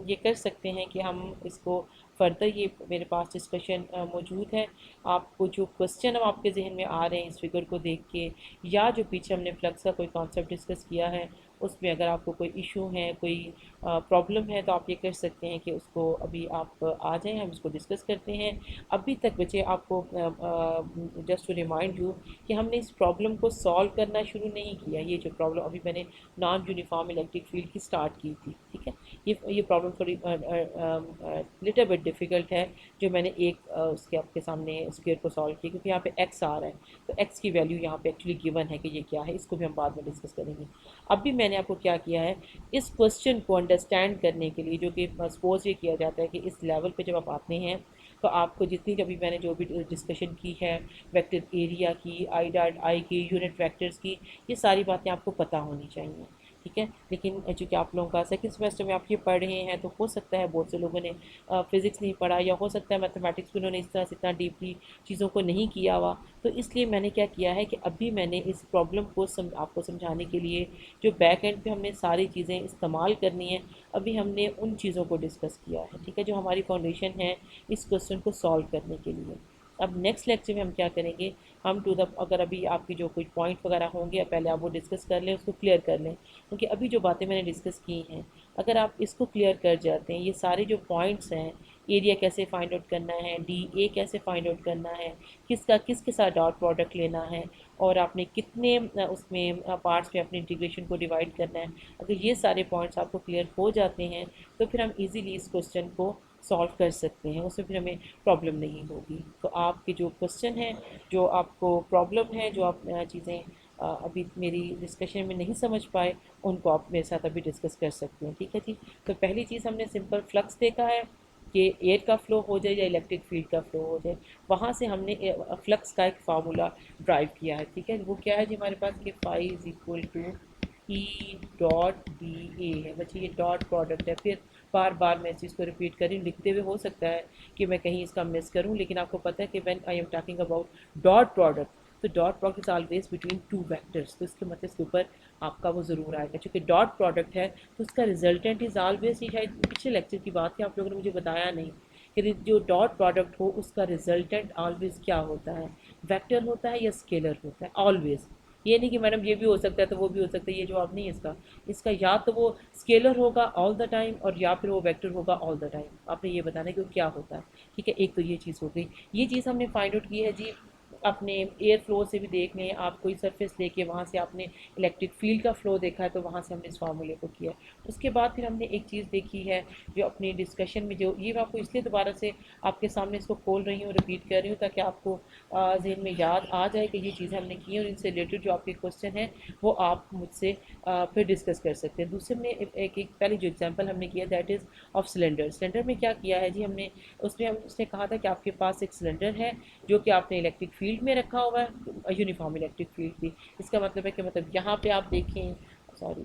ये कर सकते हैं कि हम इसको फर्दर, ये मेरे पास डिस्कशन मौजूद है, आपको जो क्वेश्चन अब आपके जहन में आ रहे हैं इस फिगर को देख के, या जो पीछे हमने फ्लक्स का कोई कॉन्सेप्ट डिस्कस किया है उसमें अगर आपको कोई इशू है, कोई प्रॉब्लम है, तो आप ये कर सकते हैं कि उसको अभी आप आ जाएं, हम इसको डिस्कस करते हैं। अभी तक बच्चे आपको जस्ट टू रिमाइंड यू कि हमने इस प्रॉब्लम को सॉल्व करना शुरू नहीं किया। ये जो प्रॉब्लम अभी मैंने नॉन यूनिफॉर्म इलेक्ट्रिक फील्ड की स्टार्ट की थी, ठीक है, ये प्रॉब्लम थोड़ी लिटिल बिट डिफ़िकल्ट है जो मैंने एक उसके आपके सामने स्क्वायर को सॉल्व किया, क्योंकि यहाँ पे एक्स आ रहा है तो एक्स की वैल्यू यहाँ पे एक्चुअली गिवन है कि ये क्या है, इसको भी हम बाद में डिस्कस करेंगे। अभी मैंने आपको क्या किया है, इस क्वेश्चन को अंडरस्टैंड करने के लिए, जो कि सपोज ये किया जाता है कि इस लेवल पे जब आप आते हैं तो आपको जितनी कभी मैंने जो भी डिस्कशन की है वेक्टर एरिया की, आई डॉट आई की, यूनिट वेक्टर्स की, ये सारी बातें आपको पता होनी चाहिए। ठीक है, लेकिन चूँकि आप लोगों का सेकंड सेमेस्टर में आप ये पढ़ रहे हैं तो हो सकता है बहुत से लोगों ने फिज़िक्स नहीं पढ़ा, या हो सकता है मैथमेटिक्स भी उन्होंने इस तरह से इतना डीपली चीज़ों को नहीं किया हुआ, तो इसलिए मैंने क्या किया है कि अभी मैंने इस प्रॉब्लम को आपको समझाने के लिए जो बैक एंड पे हमने सारी चीज़ें इस्तेमाल करनी है, अभी हमने उन चीज़ों को डिस्कस किया है। ठीक है, जो हमारी फाउंडेशन है इस क्वेश्चन को सॉल्व करने के लिए। अब नेक्स्ट लेक्चर में हम क्या करेंगे, हम टू द, अगर अभी आपकी जो कोई पॉइंट वगैरह होंगे पहले आप वो डिस्कस कर लें, उसको क्लियर कर लें, क्योंकि अभी जो बातें मैंने डिस्कस की हैं अगर आप इसको क्लियर कर जाते हैं, ये सारे जो पॉइंट्स हैं, एरिया कैसे फाइंड आउट करना है, डी ए कैसे फाइंड आउट करना है, किसके साथ डॉट प्रोडक्ट लेना है, और आपने कितने उसमें पार्ट्स में अपने इंटीग्रेशन को डिवाइड करना है, अगर ये सारे पॉइंट्स आपको क्लियर हो जाते हैं तो फिर हम इजीली इस क्वेश्चन को सॉल्व कर सकते हैं, उसमें फिर हमें प्रॉब्लम नहीं होगी। तो आपके जो क्वेश्चन हैं, जो आपको प्रॉब्लम है, जो आप चीज़ें अभी मेरी डिस्कशन में नहीं समझ पाए, उनको आप मेरे साथ अभी डिस्कस कर सकते हैं। ठीक है जी, तो पहली चीज़ हमने सिंपल फ्लक्स देखा है कि एयर का फ़्लो हो जाए या इलेक्ट्रिक फील्ड का फ़्लो हो जाए, वहाँ से हमने फ्लक्स का एक फार्मूला ड्राइव किया है। ठीक है, वो क्या है जी हमारे पास कि phi is equal to E dot D A है। बच्चे ये डॉट प्रोडक्ट है, फिर बार बार मैं इस चीज़ को रिपीट करूँ, लिखते हुए हो सकता है कि मैं कहीं इसका मिस करूँ, लेकिन आपको पता है कि when I am talking about dot product, तो dot product is always between two vectors, तो इसके मतलब इसके ऊपर आपका वो ज़रूर आएगा। क्योंकि डॉट प्रोडक्ट है तो उसका रिजल्टेंट इज ऑलवेज, ये शायद पिछले लेक्चर की बात है, आप लोगों ने मुझे बताया नहीं कि जो डॉट प्रोडक्ट हो उसका रिजल्टेंट ऑलवेज क्या होता है, वेक्टर होता है या स्केलर होता है, ऑलवेज। ये नहीं कि मैडम ये भी हो सकता है तो वो भी हो सकता है, ये जवाब नहीं है इसका। इसका या तो वो स्केलर होगा ऑल द टाइम और या फिर वो वेक्टर होगा ऑल द टाइम। आपने ये बताना है कि वो क्या होता है। ठीक है, एक तो ये चीज़ हो गई। ये चीज़ हमने फाइंड आउट की है जी, अपने एयर फ्लो से भी देख लें आप, कोई सरफेस लेके वहाँ से आपने इलेक्ट्रिक फील्ड का फ्लो देखा है तो वहाँ से हमने इस फार्मूले को किया। उसके बाद फिर हमने एक चीज़ देखी है जो अपनी डिस्कशन में, जो ये मैं आपको इसलिए दोबारा से आपके सामने इसको खोल रही हूँ, रिपीट कर रही हूँ, ताकि आपको जहन में याद आ जाए कि ये चीज़ें हमने की हैं और इनसे रिलेटेड जो आपके क्वेश्चन हैं वो आप मुझसे फिर डिस्कस कर सकते हैं। दूसरे में एक पहले जो एग्जाम्पल हमने किया that is of cylinder. Cylinder में क्या किया है जी हमने, उसने कहा था कि आपके पास एक सिलेंडर है जो कि आपने इलेक्ट्रिक फील्ड में रखा हुआ है, यूनिफॉर्म इलेक्ट्रिक फील्ड थी। इसका मतलब है कि मतलब यहाँ पे आप देखें, सॉरी,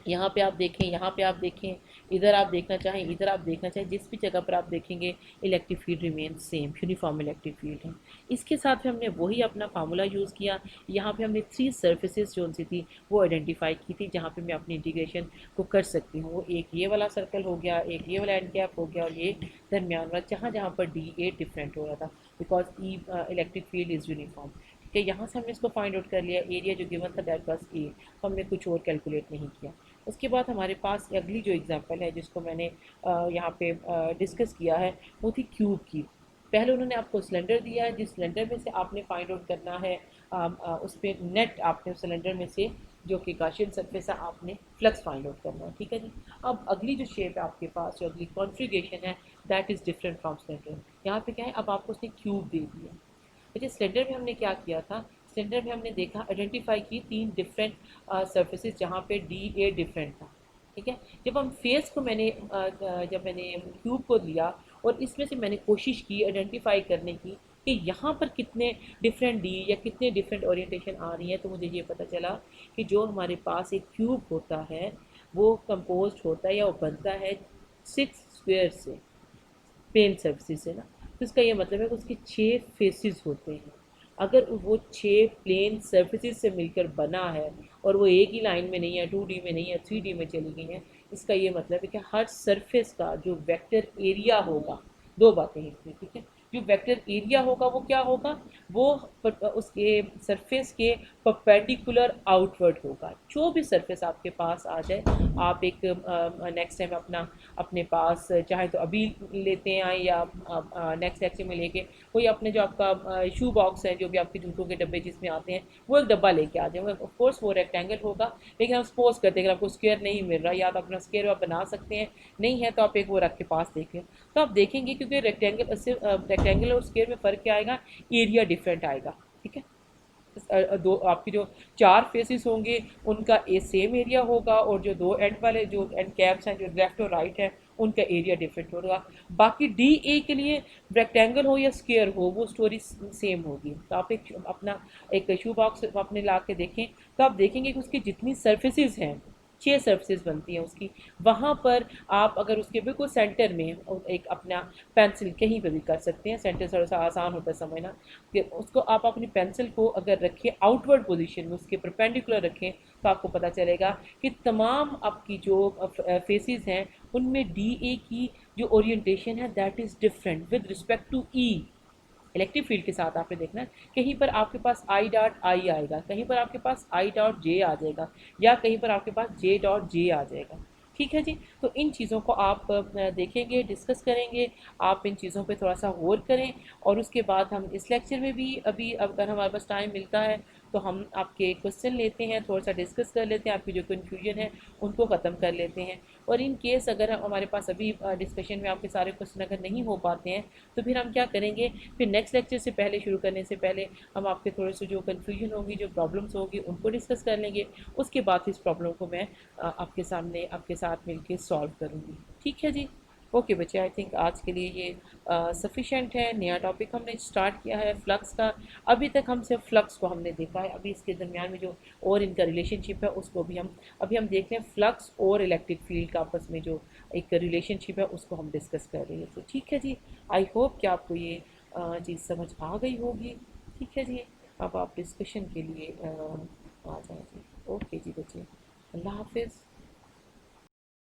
यहाँ पे आप देखें, यहाँ पे आप देखें, इधर आप देखना चाहें, इधर आप देखना चाहें, जिस भी जगह पर आप देखेंगे electric field remain same, uniform electric field है। इसके साथ में हमने वही अपना फार्मूला यूज़ किया। यहाँ पे हमने 3 सर्फेसेस जो सी थी वो आइडेंटिफाई की थी जहाँ पे मैं अपनी इंटीग्रेशन को कर सकती हूँ। वो एक ये वाला सर्कल हो गया, एक ये वाला एंड कैप हो गया, और ये दरमियान वाला जहाँ जहाँ पर DA डिफरेंट हो रहा था, because E electric field is uniform. ठीक है, यहाँ से हमने इसको फाइंड आउट कर लिया, एरिया जो गिवन था दैट वाज ए, हमने कुछ और कैलकुलेट नहीं किया। उसके बाद हमारे पास अगली जो एग्जांपल है जिसको मैंने यहाँ पे डिस्कस किया है, वो थी क्यूब की। पहले उन्होंने आपको सिलेंडर दिया है, जिस सिलेंडर में से आपने फाइंड आउट करना है उस पर नेट, आपने उस सिलेंडर में से जो कि गाशियन सरफेस है आपने फ्लक्स फाइंड आउट करना है। ठीक है जी। अब अगली जो शेप है आपके पास, जो अगली कॉन्फ़िगरेशन है, that is different from cylinder. यहाँ पे क्या है, अब आपको उसने क्यूब दे दिया। देखिए सिलेंडर में हमने क्या किया था, सिलेंडर में हमने देखा, आइडेंटिफाई की 3 डिफरेंट सर्फेसिस जहाँ पे DA डिफरेंट था। ठीक है, जब हम फेस को जब मैंने क्यूब को लिया और इसमें से मैंने कोशिश की आइडेंटिफाई करने की कि यहाँ पर कितने डिफरेंट डी या कितने डिफरेंट ओरिएंटेशन आ रही है, तो मुझे ये पता चला कि जो हमारे पास एक क्यूब होता है वो कंपोज होता है या वो बनता है 6 स्क्वायर से, प्लेन सर्फेसिस से ना। तो इसका ये मतलब है कि उसके 6 फेसेस होते हैं। अगर वो 6 प्लेन सर्फेसिस से मिलकर बना है और वो एक ही लाइन में नहीं है, 2D में नहीं है, 3D में चली गई है, इसका ये मतलब है कि हर सरफेस का जो वेक्टर एरिया होगा, दो बातें हैं इसमें। ठीक है, जो वेक्टर एरिया होगा वो क्या होगा, वो उसके सरफेस के परपेंडिकुलर आउटवर्ड होगा। जो भी सरफेस आपके पास आ जाए, आप एक नेक्स्ट टाइम अपना अपने पास चाहे तो अभी लेते हैं आए या नेक्स्ट लेक्चर में लेके कोई अपने जो आपका शू बॉक्स है, जो भी आपके जूतों के डब्बे जिसमें आते हैं, वो एक डब्बा लेके आ जाए। ऑफ कोर्स वो रेक्टेंगल होगा, लेकिन हम सपोज करते हैं अगर आपको स्क्वायर नहीं मिल रहा या तो अपना स्क्वायर आप बना सकते हैं, नहीं है तो आप एक वो रख के पास देखें। तो आप देखेंगे क्योंकि रेक्टेंगल और स्क्वायर में फ़र्क क्या आएगा, एरिया डिफरेंट आएगा। ठीक है, दो आपकी जो 4 फेसेस होंगे उनका ए सेम एरिया होगा, और जो दो एंड वाले जो एंड कैप्स हैं जो लेफ्ट और राइट है उनका एरिया डिफरेंट होगा। बाकी DA के लिए रेक्टेंगल हो या स्क्वायर हो वो स्टोरी सेम होगी। तो आप एक अपना एक शू बॉक्स अपने ला के देखें, तो आप देखेंगे कि उसकी जितनी सर्फेसिस हैं, 6 सर्फेसिस बनती हैं उसकी, वहाँ पर आप अगर उसके बिल्कुल सेंटर में एक अपना पेंसिल कहीं पर भी कर सकते हैं, सेंटर थोड़ा सा आसान होता है समझना, कि उसको आप अपनी पेंसिल को अगर रखें आउटवर्ड पोजीशन में, उसके परपेंडिकुलर रखें, तो आपको पता चलेगा कि तमाम आपकी जो फेसेस हैं उनमें DA की जो ओरिएंटेशन है that is different with respect to E। Electric field के साथ आपने देखना है, कहीं पर आपके पास I डॉट I आएगा, कहीं पर आपके पास I डॉट J आ जाएगा, या कहीं पर आपके पास J डॉट J आ जाएगा। ठीक है जी। तो इन चीज़ों को आप देखेंगे, डिस्कस करेंगे, आप इन चीज़ों पे थोड़ा सा गौर करें, और उसके बाद हम इस लेक्चर में भी अभी अगर हमारे पास टाइम मिलता है तो हम आपके क्वेश्चन लेते हैं, थोड़ा सा डिस्कस कर लेते हैं, आपकी जो कन्फ्यूजन है उनको ख़त्म कर लेते हैं। और इन केस अगर हमारे पास अभी डिस्कशन में आपके सारे क्वेश्चन अगर नहीं हो पाते हैं, तो फिर हम क्या करेंगे, फिर नेक्स्ट लेक्चर से पहले, शुरू करने से पहले, हम आपके थोड़े से जो कन्फ्यूजन होगी, जो प्रॉब्लम्स होगी, उनको डिस्कस कर लेंगे। उसके बाद इस प्रॉब्लम को मैं आपके सामने आपके साथ मिलके सॉल्व करूँगी। ठीक है जी। ओके बच्चे, आई थिंक आज के लिए ये सफिशेंट है। नया टॉपिक हमने स्टार्ट किया है फ्लक्स का। अभी तक हम सिर्फ फ्लक्स को हमने देखा है, अभी इसके दरमियान में जो और इनका रिलेशनशिप है उसको भी हम अभी हम देख रहे हैं। फ्लक्स और इलेक्ट्रिक फील्ड का आपस में जो एक रिलेशनशिप है उसको हम डिस्कस कर रहे हैं। तो ठीक है जी, आई होप कि आपको ये चीज़ समझ आ गई होगी। ठीक है जी, अब आप डिस्कशन के लिए आ जाएँ जी। ओके जी बच्चे, अल्लाह हाफिज़।